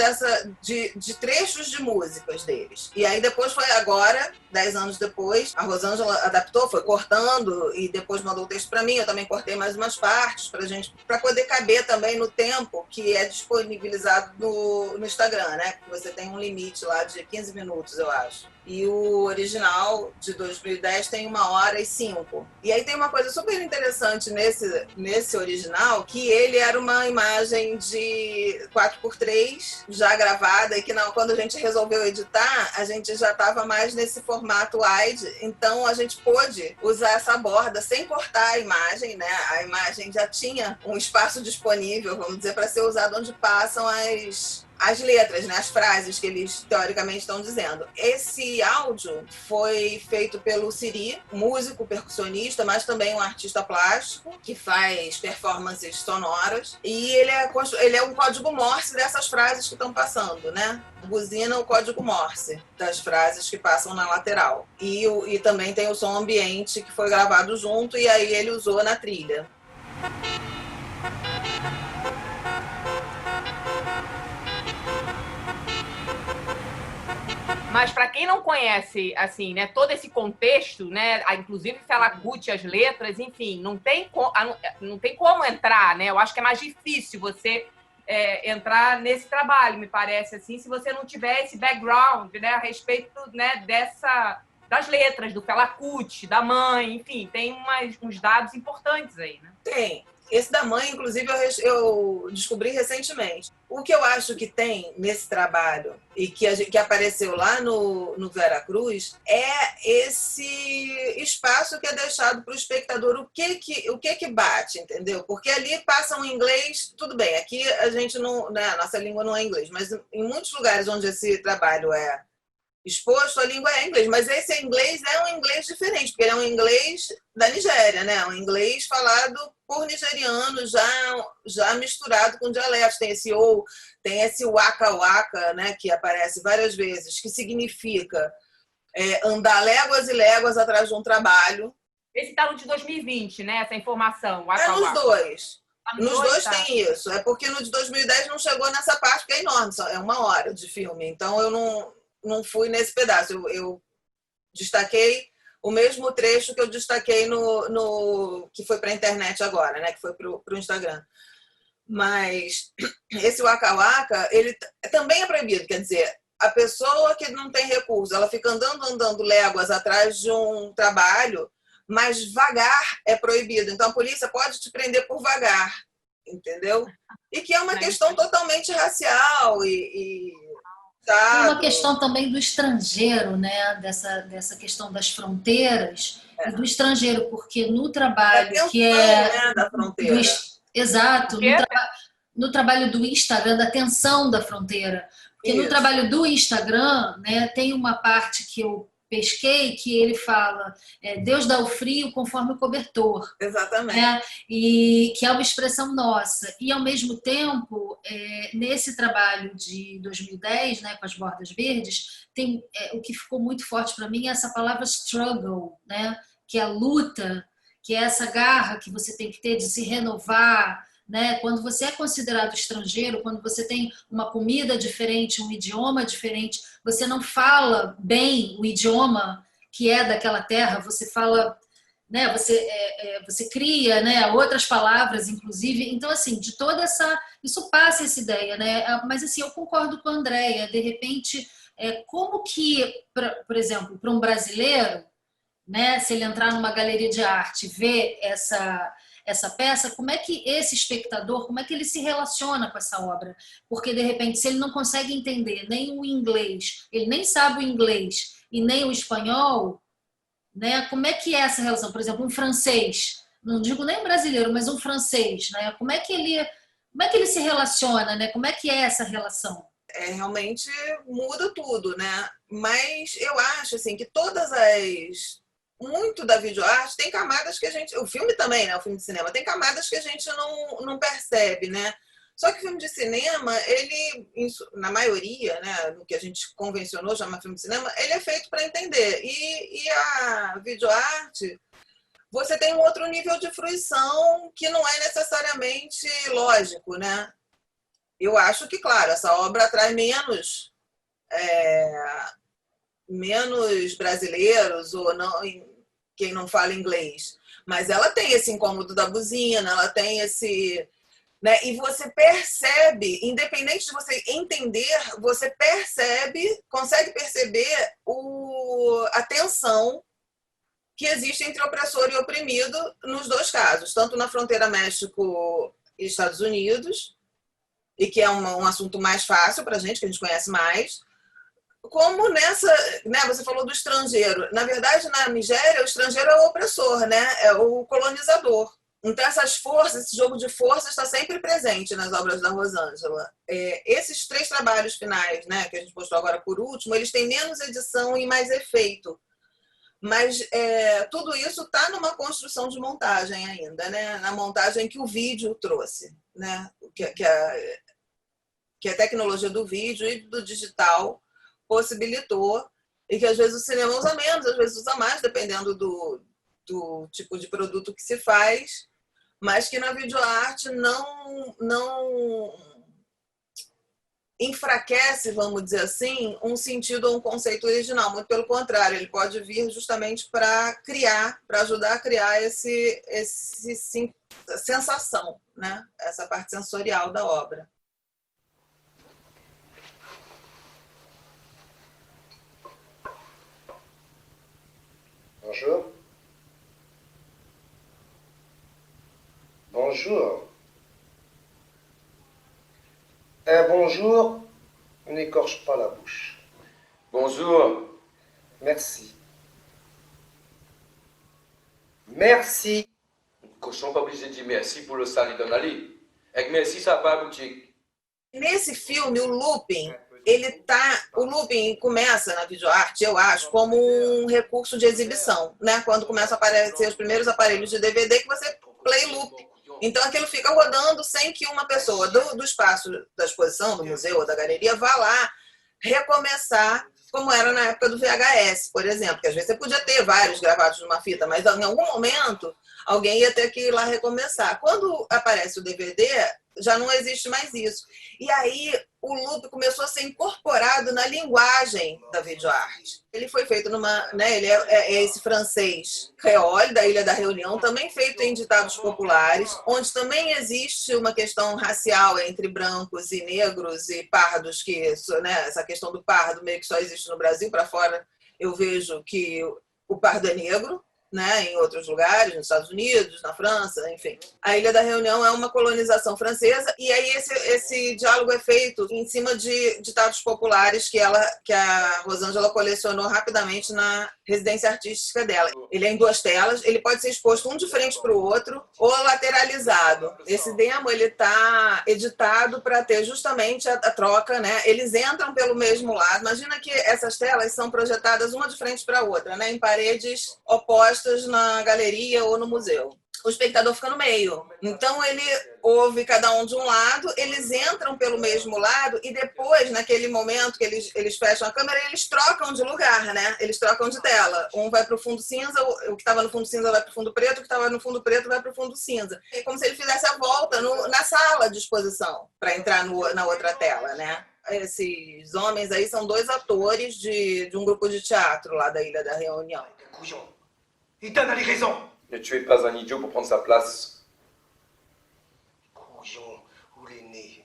de trechos de músicas deles. E aí depois foi agora, 10 anos depois, a Rosângela adaptou, foi cortando e depois mandou o texto para mim, eu também cortei mais umas partes para poder caber também no tempo que é disponibilizado no Instagram, né? Você tem um limite lá de 15 minutos, eu acho. E o original de 2010 tem 1h05. E aí tem uma coisa super interessante nesse original, original, que ele era uma imagem de 4x3 já gravada, e que quando a gente resolveu editar, a gente já estava mais nesse formato wide, então a gente pôde usar essa borda sem cortar a imagem, né? A imagem já tinha um espaço disponível, vamos dizer, para ser usado onde passam as letras, né, as frases que eles teoricamente estão dizendo. Esse áudio foi feito pelo Siri, músico, percussionista, mas também um artista plástico que faz performances sonoras. E ele é um código Morse dessas frases que estão passando, né? Buzina o código Morse das frases que passam na lateral. E também tem o som ambiente que foi gravado junto e aí ele usou na trilha. Mas para quem não conhece, assim, né, todo esse contexto, né, inclusive Felacuti, as letras, enfim, não tem como entrar, né? Eu acho que é mais difícil você entrar nesse trabalho, me parece, assim, se você não tiver esse background, né, a respeito, né, das letras, do Felacuti, da mãe, enfim, tem uns dados importantes aí, né? Tem. Esse da mãe, inclusive, eu descobri recentemente. O que eu acho que tem nesse trabalho e que apareceu lá no Veracruz é esse espaço que é deixado para o espectador. O que bate, entendeu? Porque ali passa um inglês, tudo bem, aqui a gente não, né, a nossa língua não é inglês, mas em muitos lugares onde esse trabalho é exposto, a língua é inglês, mas esse inglês é um inglês diferente, porque ele é um inglês da Nigéria, né? Um inglês falado por nigerianos, já misturado com dialetos. Tem esse waka waka, né? Que aparece várias vezes, que significa andar léguas e léguas atrás de um trabalho. Esse tá no de 2020, né? Essa informação. Waka Nos waka. dois. Nos dois tem isso. É porque no de 2010 não chegou nessa parte, porque é enorme, é 1 hora de filme. Então eu não fui nesse pedaço. Eu destaquei o mesmo trecho que eu destaquei que foi para a internet agora, né? Que foi para o Instagram. Mas esse Waka Waka, ele também é proibido. Quer dizer, a pessoa que não tem recurso, ela fica andando léguas atrás de um trabalho, mas vagar é proibido. Então a polícia pode te prender por vagar, entendeu? E que é uma questão totalmente racial e tem uma questão também do estrangeiro, né? Dessa questão das fronteiras e do estrangeiro, porque no trabalho que é né, da fronteira. Exato, no trabalho do Instagram, da tensão da fronteira. Porque no trabalho do Instagram, né, tem uma parte que eu pesquei que ele fala Deus dá o frio conforme o cobertor. Exatamente. Né? E que é uma expressão nossa. E, ao mesmo tempo, nesse trabalho de 2010, né, com as bordas verdes, tem o que ficou muito forte para mim é essa palavra struggle, né? Que é a luta, que é essa garra que você tem que ter de se renovar, né? Quando você é considerado estrangeiro, quando você tem uma comida diferente, um idioma diferente, você não fala bem o idioma que é daquela terra, você fala, né? Você cria, né? Outras palavras, inclusive. Então, assim, de toda isso passa essa ideia, né? Mas assim, eu concordo com a Andréia. De repente, como que, por exemplo, para um brasileiro, né? Se ele entrar numa galeria de arte, ver essa peça, como é que esse espectador, como é que ele se relaciona com essa obra? Porque, de repente, se ele não consegue entender nem o inglês, ele nem sabe o inglês e nem o espanhol, né? Como é que é essa relação? Por exemplo, um francês, não digo nem um brasileiro, mas um francês, né? Como é que ele se relaciona, né? Como é que é essa relação? Realmente muda tudo, né? Mas eu acho assim que muito da videoarte tem camadas que a gente... O filme também, né? O filme de cinema tem camadas que a gente não percebe, né? Só que o filme de cinema, ele, na maioria, né, no que a gente convencionou chamar filme de cinema, ele é feito para entender. E a videoarte, você tem um outro nível de fruição que não é necessariamente lógico, né? Eu acho que, claro, essa obra atrai menos brasileiros ou não, quem não fala inglês. Mas ela tem esse incômodo da buzina, ela tem esse... Né? E você percebe, independente de você entender, você consegue perceber a tensão que existe entre opressor e oprimido nos dois casos, tanto na fronteira México e Estados Unidos, e que é um assunto mais fácil para a gente, que a gente conhece mais, como nessa, né, você falou do estrangeiro. Na verdade, na Nigéria, o estrangeiro é o opressor, né, é o colonizador. Então, essas forças, esse jogo de forças está sempre presente nas obras da Rosângela. Esses 3 trabalhos finais, né, que a gente postou agora por último, eles têm menos edição e mais efeito. Mas tudo isso está numa construção de montagem ainda, né? Na montagem que o vídeo trouxe, né? Que a tecnologia do vídeo e do digital possibilitou, e que às vezes o cinema usa menos, às vezes usa mais, dependendo do tipo de produto que se faz, mas que na videoarte não enfraquece, vamos dizer assim, um sentido ou um conceito original. Muito pelo contrário, ele pode vir justamente para criar, para ajudar a criar essa sensação, né? Essa parte sensorial da obra. Bonjour. Bonjour. Bonjour n'écorche pas la bouche. Bonjour. Merci. Merci. Cochon pas obligé de dire merci pour le salut d'un ali. Avec merci, ça va à boutique. Nesse filme, o looping começa na videoarte, eu acho, como um recurso de exibição, né? Quando começam a aparecer os primeiros aparelhos de DVD que você play loop. Então aquilo fica rodando sem que uma pessoa do espaço da exposição, do museu ou da galeria, vá lá recomeçar, como era na época do VHS, por exemplo, que às vezes você podia ter vários gravados numa fita, mas em algum momento alguém ia ter que ir lá recomeçar. Quando aparece o DVD, já não existe mais isso. E aí o loop começou a ser incorporado na linguagem da videoarte. Ele foi feito ele é esse francês creole, da Ilha da Reunião, também feito em ditados populares, onde também existe uma questão racial entre brancos e negros e pardos, né, essa questão do pardo meio que só existe no Brasil, para fora eu vejo que o pardo é negro, né, em outros lugares, nos Estados Unidos, na França, enfim. A Ilha da Reunião é uma colonização francesa, e aí esse diálogo é feito em cima de ditados populares que a Rosângela colecionou rapidamente na residência artística dela. Ele é em 2 telas, ele pode ser exposto um de frente para o outro ou lateralizado. Esse demo ele está editado para ter justamente a troca, né? Eles entram pelo mesmo lado. Imagina que essas telas são projetadas uma de frente para a outra, né? Em paredes opostas na galeria ou no museu. O espectador fica no meio. Então ele ouve cada um de um lado, eles entram pelo mesmo lado e depois, naquele momento que eles fecham a câmera, eles trocam de lugar, né? Eles trocam de tela. Um vai para o fundo cinza, o que estava no fundo cinza vai para o fundo preto, o que estava no fundo preto vai para o fundo cinza. É como se ele fizesse a volta na sala de exposição para entrar na outra tela, né? Esses homens aí são 2 atores de um grupo de teatro lá da Ilha da Reunião. Ethan a raison. Ne tuez pas un idiot pour prendre sa place. Couillon, où les nez.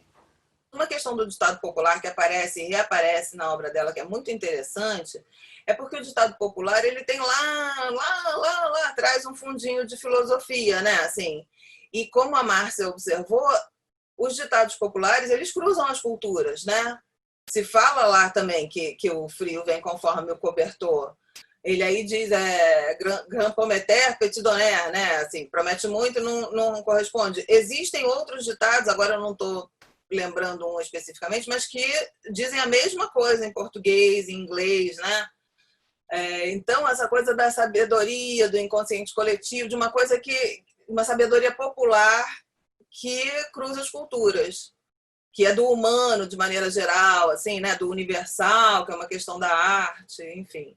Uma questão do ditado popular que aparece e reaparece na obra dela, que é muito interessante, é porque o ditado popular ele tem lá atrás um fundinho de filosofia, né? Assim, e como a Márcia observou, os ditados populares eles cruzam as culturas, né? Se fala lá também que o frio vem conforme o cobertor. Ele aí diz grand prometteur, petit donner, né? Assim, promete muito e não corresponde. Existem outros ditados, agora eu não estou lembrando um especificamente, mas que dizem a mesma coisa em português, em inglês, né? Então, essa coisa da sabedoria, do inconsciente coletivo, de uma sabedoria popular que cruza as culturas, que é do humano de maneira geral, assim, né? Do universal, que é uma questão da arte, enfim.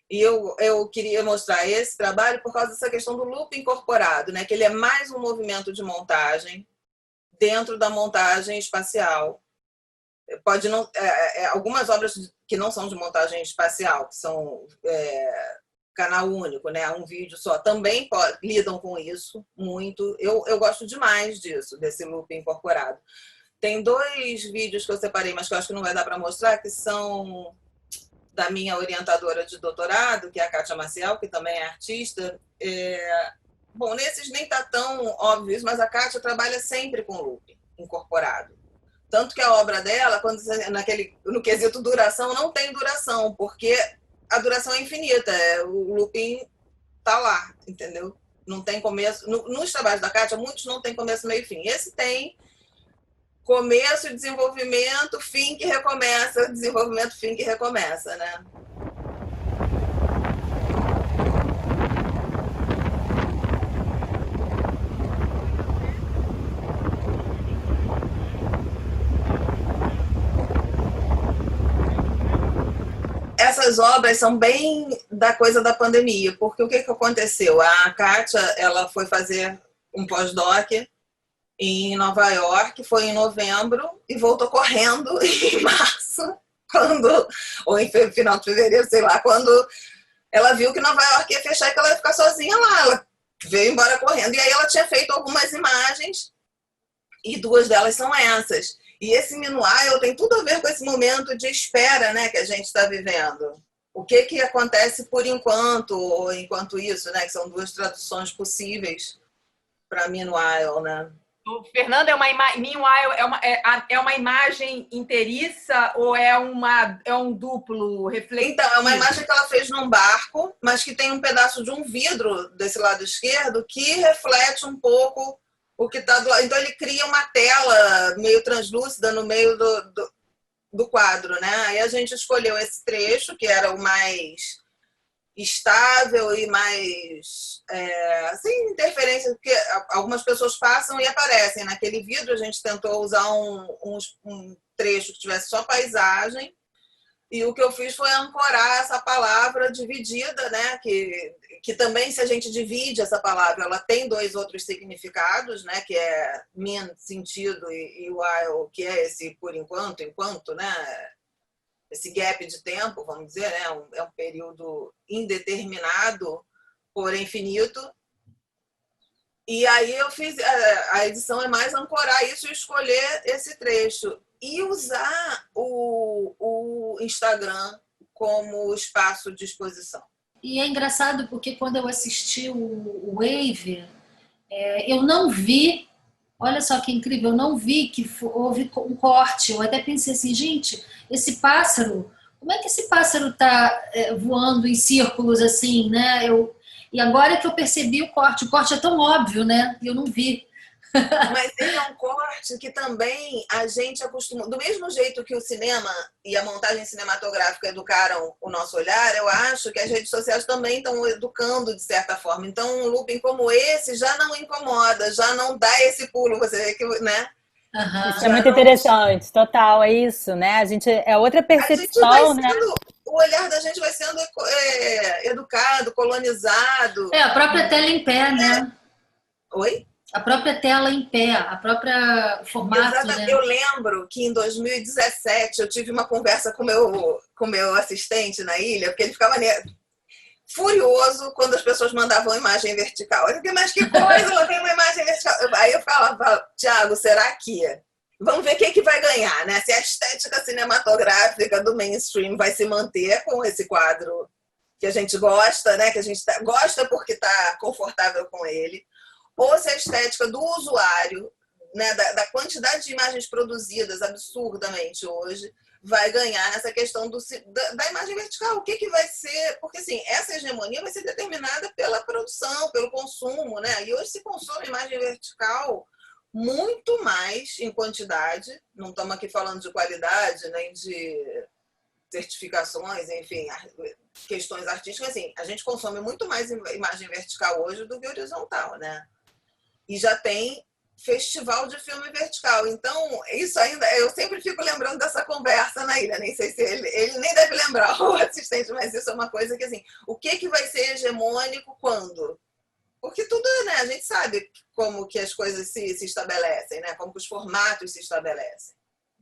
E eu queria mostrar esse trabalho por causa dessa questão do loop incorporado, né? Que ele é mais um movimento de montagem dentro da montagem espacial. Pode não, algumas obras que não são de montagem espacial, que são canal único, né? Um vídeo só, também lidam com isso muito. Eu gosto demais disso, desse loop incorporado. Tem 2 vídeos que eu separei, mas que eu acho que não vai dar para mostrar, que são da minha orientadora de doutorado, que é a Kátia Maciel, que também é artista. Bom, nesses nem tá tão óbvio, mas a Kátia trabalha sempre com looping incorporado. Tanto que a obra dela, quando no quesito duração, não tem duração, porque a duração é infinita. O looping tá lá, entendeu? Não tem começo. Nos trabalhos da Kátia, muitos não tem começo, meio e fim. Esse tem começo, desenvolvimento, fim que recomeça, desenvolvimento, fim que recomeça, né? Essas obras são bem da coisa da pandemia, porque o que aconteceu? A Kátia, ela foi fazer um pós-doc em Nova York, foi em novembro, e voltou correndo em março, ou em final de fevereiro, sei lá, quando ela viu que Nova York ia fechar e que ela ia ficar sozinha lá. Ela veio embora correndo. E aí ela tinha feito algumas imagens, e 2 delas são essas. E esse Meanwhile tem tudo a ver com esse momento de espera, né, que a gente está vivendo. O que acontece por enquanto, ou enquanto isso, né, que são 2 traduções possíveis para Meanwhile, né? O Fernando, Meanwhile é uma imagem inteiriça ou é um duplo refletivo? Então, é uma imagem que ela fez num barco, mas que tem um pedaço de um vidro desse lado esquerdo que reflete um pouco o que está do lado. Então, ele cria uma tela meio translúcida no meio do quadro, né? Aí a gente escolheu esse trecho, que era o mais estável e mais sem interferência, porque algumas pessoas passam e aparecem naquele vidro. A gente tentou usar um trecho que tivesse só paisagem, e o que eu fiz foi ancorar essa palavra dividida, né? Que também, se a gente divide essa palavra, ela tem 2 outros significados, né? Que é mean, sentido, e while, que é esse por enquanto, né? Esse gap de tempo, vamos dizer, né? É um período indeterminado, porém finito. E aí eu fiz, a edição é mais ancorar isso e escolher esse trecho. E usar o Instagram como espaço de exposição. E é engraçado porque quando eu assisti o Wave, eu não vi, olha só que incrível, eu não vi que houve um corte. Eu até pensei assim, gente, esse pássaro, como é que esse pássaro está voando em círculos assim, né? E agora que eu percebi o corte é tão óbvio, né? E eu não vi. Mas ele é um corte que também a gente acostumou. Do mesmo jeito que o cinema e a montagem cinematográfica educaram o nosso olhar, eu acho que as redes sociais também estão educando de certa forma. Então, um looping como esse já não incomoda, já não dá esse pulo, você vê que, né? Uhum. Isso é muito interessante, total, é isso, né? A gente é outra percepção, né? O olhar da gente vai sendo educado, colonizado. A própria tela em pé, né? Oi? A própria tela em pé, a própria formato, né? Eu lembro que em 2017 eu tive uma conversa com meu assistente na ilha, porque ele ficava furioso quando as pessoas mandavam imagem vertical. Eu fiquei, mas que coisa, ela tem uma imagem vertical. Aí eu falava, Thiago, será que... Vamos ver quem que vai ganhar, né? Se a estética cinematográfica do mainstream vai se manter com esse quadro que a gente gosta, né? Que a gente gosta porque está confortável com ele. Ou se a estética do usuário, né, da quantidade de imagens produzidas absurdamente hoje, vai ganhar nessa questão da imagem vertical. O que vai ser... Porque, assim, essa hegemonia vai ser determinada pela produção, pelo consumo, né? E hoje se consome imagem vertical muito mais em quantidade. Não estamos aqui falando de qualidade, nem de certificações, enfim, questões artísticas. Assim, a gente consome muito mais imagem vertical hoje do que horizontal, né? E já tem festival de filme vertical. Então, isso ainda... Eu sempre fico lembrando dessa conversa na ilha. Nem sei se ele nem deve lembrar, o assistente, mas isso é uma coisa que, assim, o que vai ser hegemônico quando? Porque tudo, né? A gente sabe como que as coisas se estabelecem, né? Como que os formatos se estabelecem.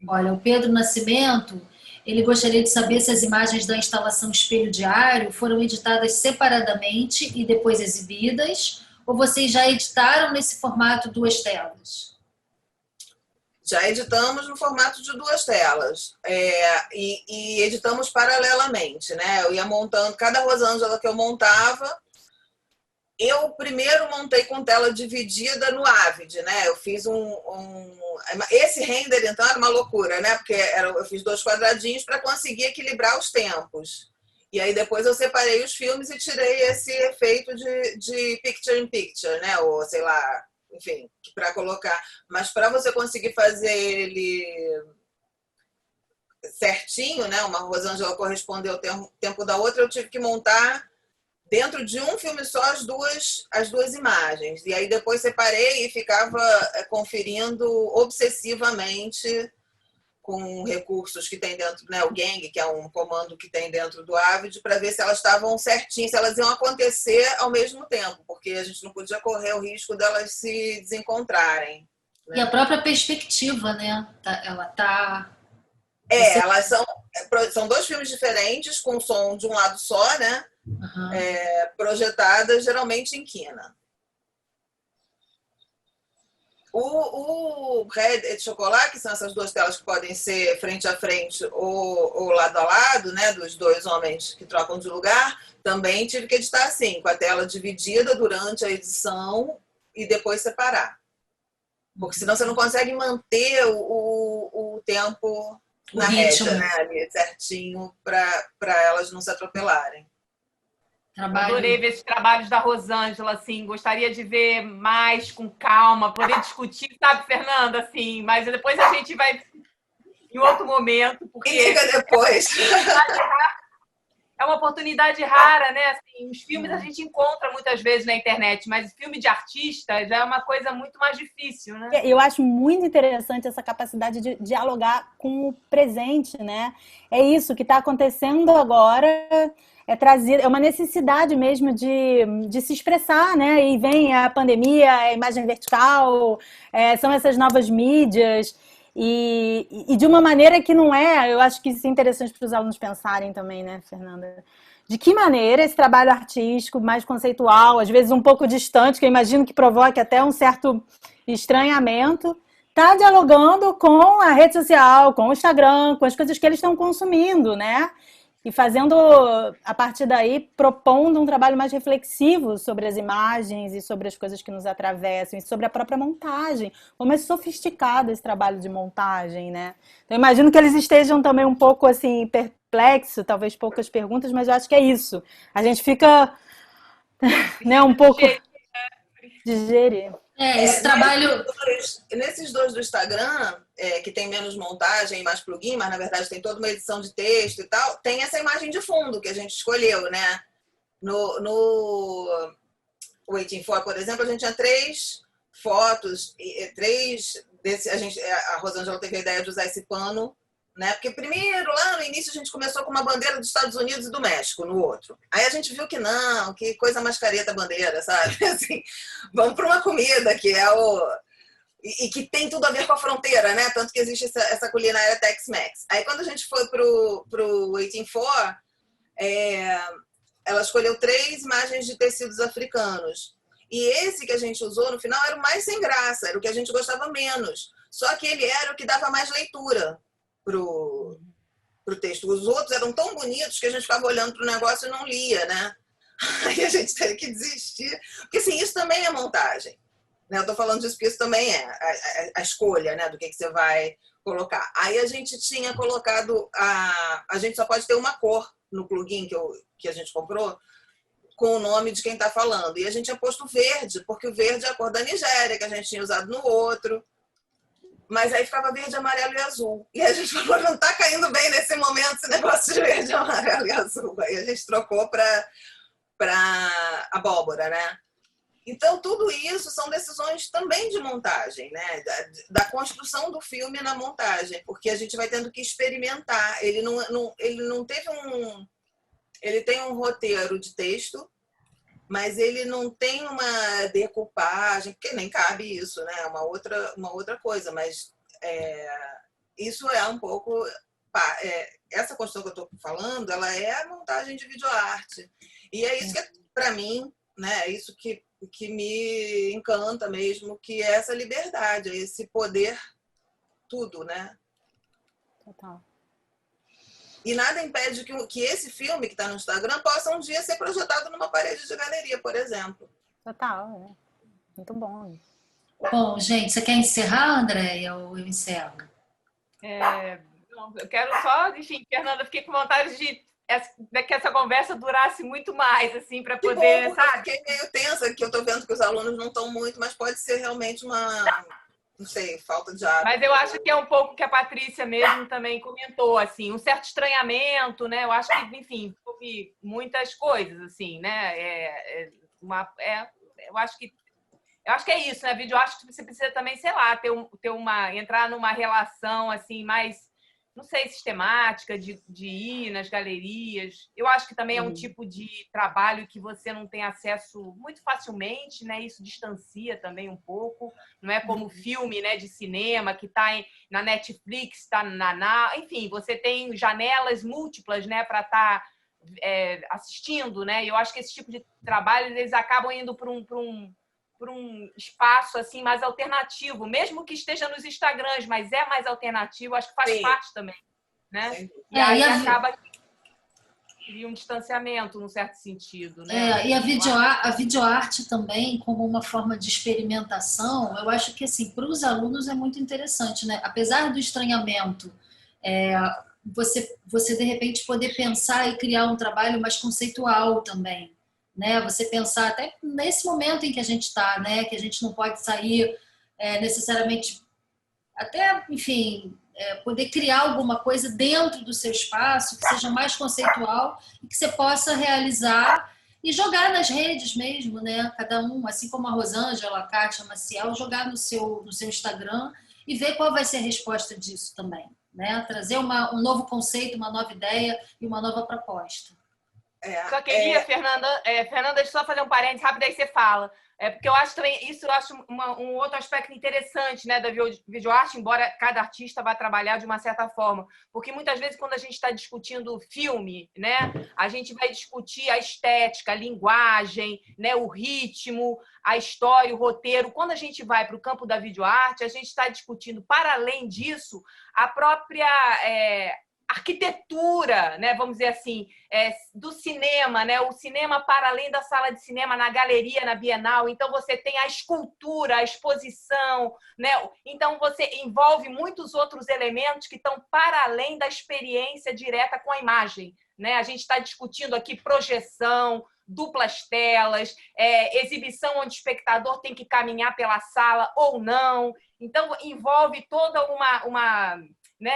Olha, o Pedro Nascimento, ele gostaria de saber se as imagens da instalação Espelho Diário foram editadas separadamente e depois exibidas, ou vocês já editaram nesse formato 2 telas? Já editamos no formato de 2 telas. E editamos paralelamente, né? Eu ia montando, cada Rosângela que eu montava, eu primeiro montei com tela dividida no Avid, né? Eu fiz esse render, então, era uma loucura, né? Porque eu fiz 2 quadradinhos para conseguir equilibrar os tempos. E aí depois eu separei os filmes e tirei esse efeito de picture in picture, né? Ou sei lá, enfim, para colocar. Mas para você conseguir fazer ele certinho, né? Uma Rosângela correspondeu ao tempo da outra, eu tive que montar dentro de um filme só as duas imagens. E aí depois separei e ficava conferindo obsessivamente com recursos que tem dentro, né, o Gang, que é um comando que tem dentro do Avid, para ver se elas estavam certinhas, se elas iam acontecer ao mesmo tempo, porque a gente não podia correr o risco delas se desencontrarem. Né? E a própria perspectiva, né? Ela tá... Elas são 2 filmes diferentes, com som de um lado só, né? Uhum. Projetadas geralmente em quina. O Red e Chocolat, que são essas 2 telas que podem ser frente a frente ou lado a lado, né, dos 2 homens que trocam de lugar, também tive que editar assim, com a tela dividida durante a edição e depois separar. Porque senão você não consegue manter o tempo na rédea, né, ali certinho, para elas não se atropelarem. Adorei ver esses trabalhos da Rosângela, assim, gostaria de ver mais com calma, poder discutir, sabe, Fernanda, assim, mas depois a gente vai em outro momento, porque... E liga depois. É uma oportunidade rara, né? Assim, os filmes a gente encontra muitas vezes na internet, mas filme de artista já é uma coisa muito mais difícil, né? Eu acho muito interessante essa capacidade de dialogar com o presente, né? É isso que está acontecendo agora, é uma necessidade mesmo de se expressar, né? E vem a pandemia, a imagem vertical, são essas novas mídias. E de uma maneira que não eu acho que isso é interessante para os alunos pensarem também, né, Fernanda? De que maneira esse trabalho artístico mais conceitual, às vezes um pouco distante, que eu imagino que provoque até um certo estranhamento, está dialogando com a rede social, com o Instagram, com as coisas que eles estão consumindo, né? E fazendo, a partir daí, propondo um trabalho mais reflexivo sobre as imagens e sobre as coisas que nos atravessam, e sobre a própria montagem. Como é sofisticado esse trabalho de montagem, né? Então, imagino que eles estejam também um pouco, assim, perplexos, talvez poucas perguntas, mas eu acho que é isso. A gente fica, né, um pouco... digerir. Esse trabalho... Nesses 2 do Instagram, que tem menos montagem e mais plugin, mas na verdade tem toda uma edição de texto e tal, tem essa imagem de fundo que a gente escolheu, né? No Waiting For, por exemplo, a gente tinha 3 fotos, 3 desse, a Rosângela teve a ideia de usar esse pano, né? Porque primeiro, lá no início, a gente começou com uma bandeira dos Estados Unidos e do México, no outro. Aí a gente viu que não, que coisa mais careta a bandeira, sabe? Assim, vamos para uma comida que é e que tem tudo a ver com a fronteira, né? Tanto que existe essa culinária Tex-Mex. Aí quando a gente foi pro Waiting For, ela escolheu 3 imagens de tecidos africanos. E esse que a gente usou no final era o mais sem graça, era o que a gente gostava menos. Só que ele era o que dava mais leitura pro texto. Os outros eram tão bonitos que a gente ficava olhando pro negócio e não lia, né? Aí a gente teve que desistir. Porque, assim, isso também é montagem. Né? Eu tô falando disso porque isso também é a escolha, né? Do que você vai colocar. Aí a gente tinha colocado... A gente só pode ter uma cor no plugin que a gente comprou com o nome de quem está falando. E a gente tinha posto verde, porque o verde é a cor da Nigéria, que a gente tinha usado no outro. Mas aí ficava verde, amarelo e azul. E a gente falou, não está caindo bem nesse momento esse negócio de verde, amarelo e azul. Aí a gente trocou para abóbora, né? Então, tudo isso são decisões também de montagem, né? Da construção do filme na montagem, porque a gente vai tendo que experimentar. Ele não teve ele tem um roteiro de texto, mas ele não tem uma decupagem, porque nem cabe isso, né? É uma outra coisa, mas isso é um pouco... essa construção que eu estou falando, ela é a montagem de videoarte. E é isso que, para mim, né, é isso que me encanta mesmo, que é essa liberdade, esse poder tudo, né? Total. E nada impede que esse filme que está no Instagram possa um dia ser projetado numa parede de galeria, por exemplo. Total, muito bom. Bom, gente, você quer encerrar, Andréia, ou eu encerro? Não, eu quero só, enfim, Fernanda, fiquei com vontade de que essa conversa durasse muito mais, assim, para poder, bom, sabe? Eu fiquei meio tensa, que eu estou vendo que os alunos não estão muito, mas pode ser realmente uma, não sei, falta de hábito. Mas eu acho que é um pouco que a Patrícia mesmo também comentou, assim, um certo estranhamento, né? Eu acho que, enfim, houve muitas coisas, assim, né? Eu acho que é isso, né? Vídeo, eu acho que você precisa também, sei lá, entrar numa relação assim mais, não sei, sistemática de ir nas galerias. Eu acho que também é um tipo de trabalho que você não tem acesso muito facilmente, né? Isso distancia também um pouco. Não é como filme, né, de cinema que está na Netflix, está enfim, você tem janelas múltiplas, né, para estar assistindo, né? E eu acho que esse tipo de trabalho eles acabam indo para um espaço assim mais alternativo, mesmo que esteja nos Instagrams, mas é mais alternativo, acho que faz parte também, né? E aí acaba que um distanciamento, num certo sentido, né? E a videoarte também, como uma forma de experimentação, eu acho que assim, para os alunos é muito interessante, né? Apesar do estranhamento, você de repente poder pensar e criar um trabalho mais conceitual também. Né? Você pensar até nesse momento em que a gente está, né? Que a gente não pode sair necessariamente, até, enfim, poder criar alguma coisa dentro do seu espaço que seja mais conceitual e que você possa realizar e jogar nas redes mesmo, né? Cada um, assim como a Rosângela, a Kátia, a Maciel, jogar no seu Instagram e ver qual vai ser a resposta disso também, né? Trazer um novo conceito, uma nova ideia e uma nova proposta. Só queria, Fernanda, deixa eu só fazer um parênteses rápido, aí você fala. Porque eu acho também, isso eu acho um outro aspecto interessante, né, da videoarte, embora cada artista vá trabalhar de uma certa forma. Porque muitas vezes, quando a gente está discutindo filme, né, a gente vai discutir a estética, a linguagem, né, o ritmo, a história, o roteiro. Quando a gente vai para o campo da videoarte, a gente está discutindo, para além disso, a própria arquitetura, né, vamos dizer assim, do cinema, né, o cinema para além da sala de cinema, na galeria, na Bienal. Então você tem a escultura, a exposição, né? Então você envolve muitos outros elementos que estão para além da experiência direta com a imagem, né? A gente está discutindo aqui projeção, duplas telas, exibição onde o espectador tem que caminhar pela sala ou não. Então envolve toda né,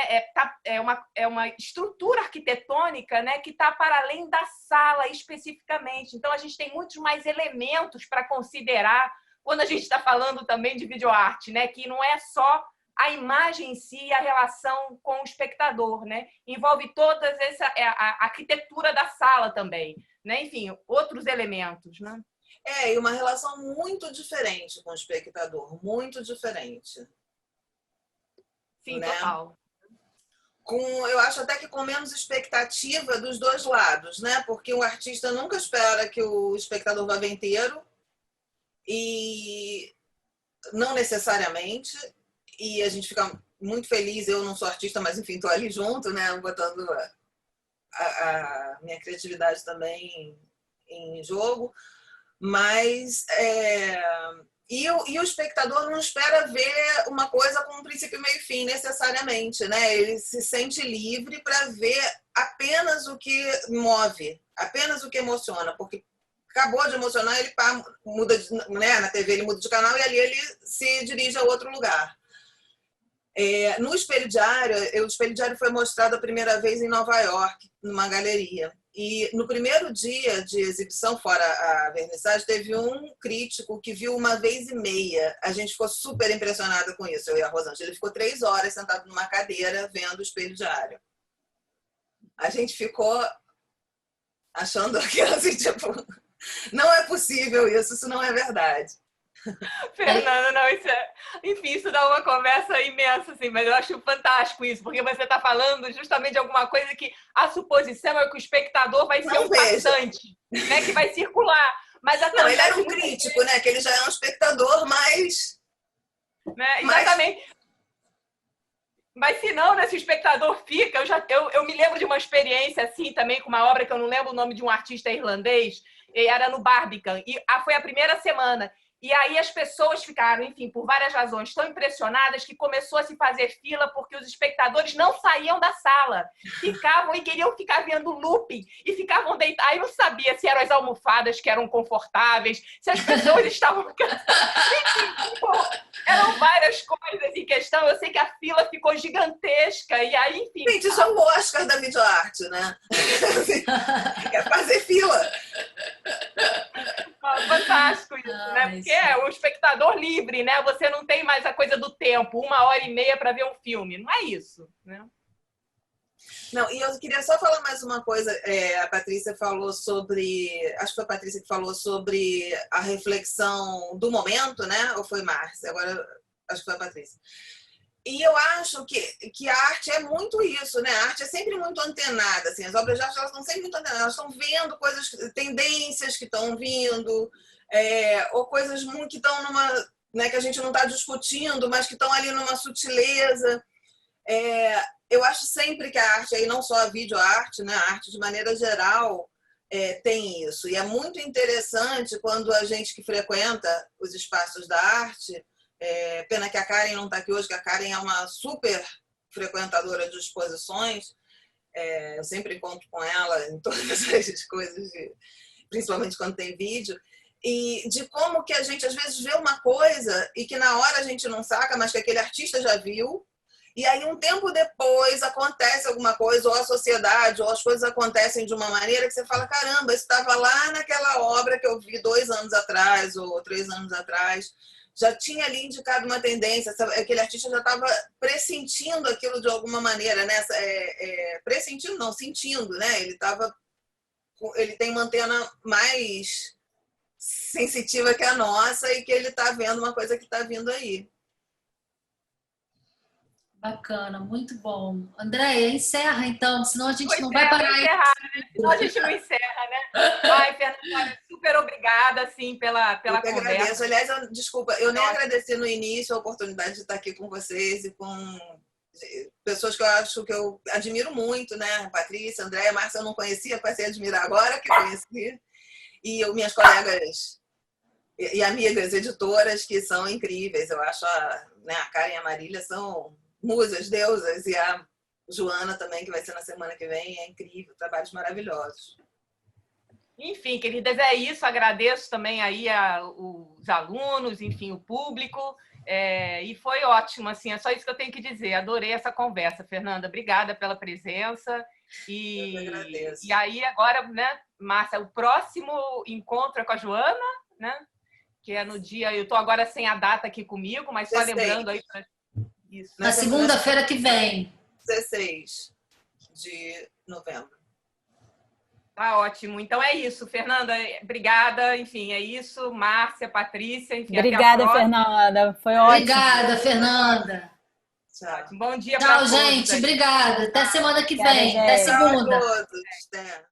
é uma estrutura arquitetônica, né, que está para além da sala especificamente. Então, a gente tem muitos mais elementos para considerar quando a gente está falando também de videoarte, né, que não é só a imagem em si e a relação com o espectador, né? Envolve toda a arquitetura da sala também, né? Enfim, outros elementos, né? E uma relação muito diferente com o espectador, muito diferente. Sim, né? Total. Eu acho até que com menos expectativa dos dois lados, né? Porque o artista nunca espera que o espectador vá ver inteiro e não necessariamente. E a gente fica muito feliz. Eu não sou artista, mas enfim, estou ali junto, né? Botando a minha criatividade também em jogo. Mas E o espectador não espera ver uma coisa com um princípio, meio e fim, necessariamente, né? Ele se sente livre para ver apenas o que move, apenas o que emociona, porque acabou de emocionar, ele muda, né? Na TV ele muda de canal e ali ele se dirige a outro lugar. No Espelho Diário, o Espelho Diário foi mostrado a primeira vez em Nova York, numa galeria. E no primeiro dia de exibição, fora a vernissagem, teve um crítico que viu 1,5 vezes. A gente ficou super impressionada com isso, eu e a Rosângela. Ele ficou 3 horas sentado numa cadeira vendo o Espelho Diário. A gente ficou achando aquilo assim, tipo, não é possível isso não é verdade. Fernanda, não, enfim, isso dá uma conversa imensa, assim, mas eu acho fantástico isso, porque você está falando justamente de alguma coisa que a suposição é que o espectador vai ser um passante, né, que vai circular. Mas não, ele era um crítico, né, que ele já é um espectador mais... Né, exatamente. Mas se não, né, se o espectador fica, eu me lembro de uma experiência assim também, com uma obra que eu não lembro o nome de um artista irlandês, e era no Barbican, e foi a primeira semana. E aí as pessoas ficaram, enfim, por várias razões, tão impressionadas que começou a se fazer fila porque os espectadores não saíam da sala. Ficavam e queriam ficar vendo looping e ficavam deitados. Aí não sabia se eram as almofadas que eram confortáveis, se as pessoas estavam cansadas. Enfim, eram várias coisas em questão. Eu sei que a fila ficou gigantesca e aí, enfim... Gente, isso é o Oscar da videoarte, né? É fazer fila. Fantástico isso, né? Porque é o espectador livre, né? Você não tem mais a coisa do tempo, 1h30 para ver um filme. Não é isso, né? Não, e eu queria só falar mais uma coisa. A Patrícia falou sobre... Acho que foi a Patrícia que falou sobre a reflexão do momento, né? Ou foi Márcia? Agora, acho que foi a Patrícia. E eu acho que a arte é muito isso, né? A arte é sempre muito antenada, assim. As obras de arte, elas estão sempre muito antenadas. Elas estão vendo coisas, tendências que estão vindo, ou coisas que estão numa... Né, que a gente não está discutindo, mas que estão ali numa sutileza. Eu acho sempre que a arte, aí não só a videoarte, né? A arte de maneira geral tem isso. E é muito interessante quando a gente que frequenta os espaços da arte... pena que a Karen não está aqui hoje, que a Karen é uma super frequentadora de exposições. Eu sempre encontro com ela em todas as coisas, principalmente quando tem vídeo. E de como que a gente, às vezes, vê uma coisa e que na hora a gente não saca, mas que aquele artista já viu. E aí, um tempo depois, acontece alguma coisa, ou a sociedade, ou as coisas acontecem de uma maneira que você fala, caramba, isso estava lá naquela obra que eu vi 2 anos atrás, ou 3 anos atrás. Já tinha ali indicado uma tendência, aquele artista já estava pressentindo aquilo de alguma maneira, né? Pressentindo, não, sentindo, né? Ele tem uma antena mais sensitiva que a nossa e que ele está vendo uma coisa que está vindo aí. Bacana, muito bom. Andréia, encerra então, senão a gente não vai Encerra, parar aí. encerrar, né? Senão a gente não encerra, né? Ai, Fernanda, super obrigada, assim, pela Eu que conversa. agradeço. Aliás, desculpa, eu nem agradeci no início a oportunidade de estar aqui com vocês e com pessoas que eu acho que eu admiro muito, né? Patrícia, Andréia, Márcia eu não conhecia, passei a admirar agora que conheci. E minhas colegas e amigas editoras que são incríveis. Eu acho a Karen e a Marília são musas, deusas, e a Joana também, que vai ser na semana que vem, é incrível, trabalhos maravilhosos. Enfim, queridas, é isso. Agradeço também aí os alunos, enfim, o público. E foi ótimo, assim, é só isso que eu tenho que dizer. Adorei essa conversa, Fernanda. Obrigada pela presença. Eu que agradeço. E aí, agora, né, Márcia, o próximo encontro é com a Joana, né? Que é no dia... Eu estou agora sem a data aqui comigo, mas só lembrando aí... Isso. Na segunda-feira que vem. 16 de novembro. Tá ótimo. Então é isso, Fernanda. Obrigada. Enfim, é isso. Márcia, Patrícia. Enfim, obrigada, Fernanda. Foi ótimo. Obrigada, Fernanda. Tchau. Bom dia para todos. Tchau, gente. Obrigada. Até semana que Obrigada, vem. gente. Até segunda. Tchau a todos.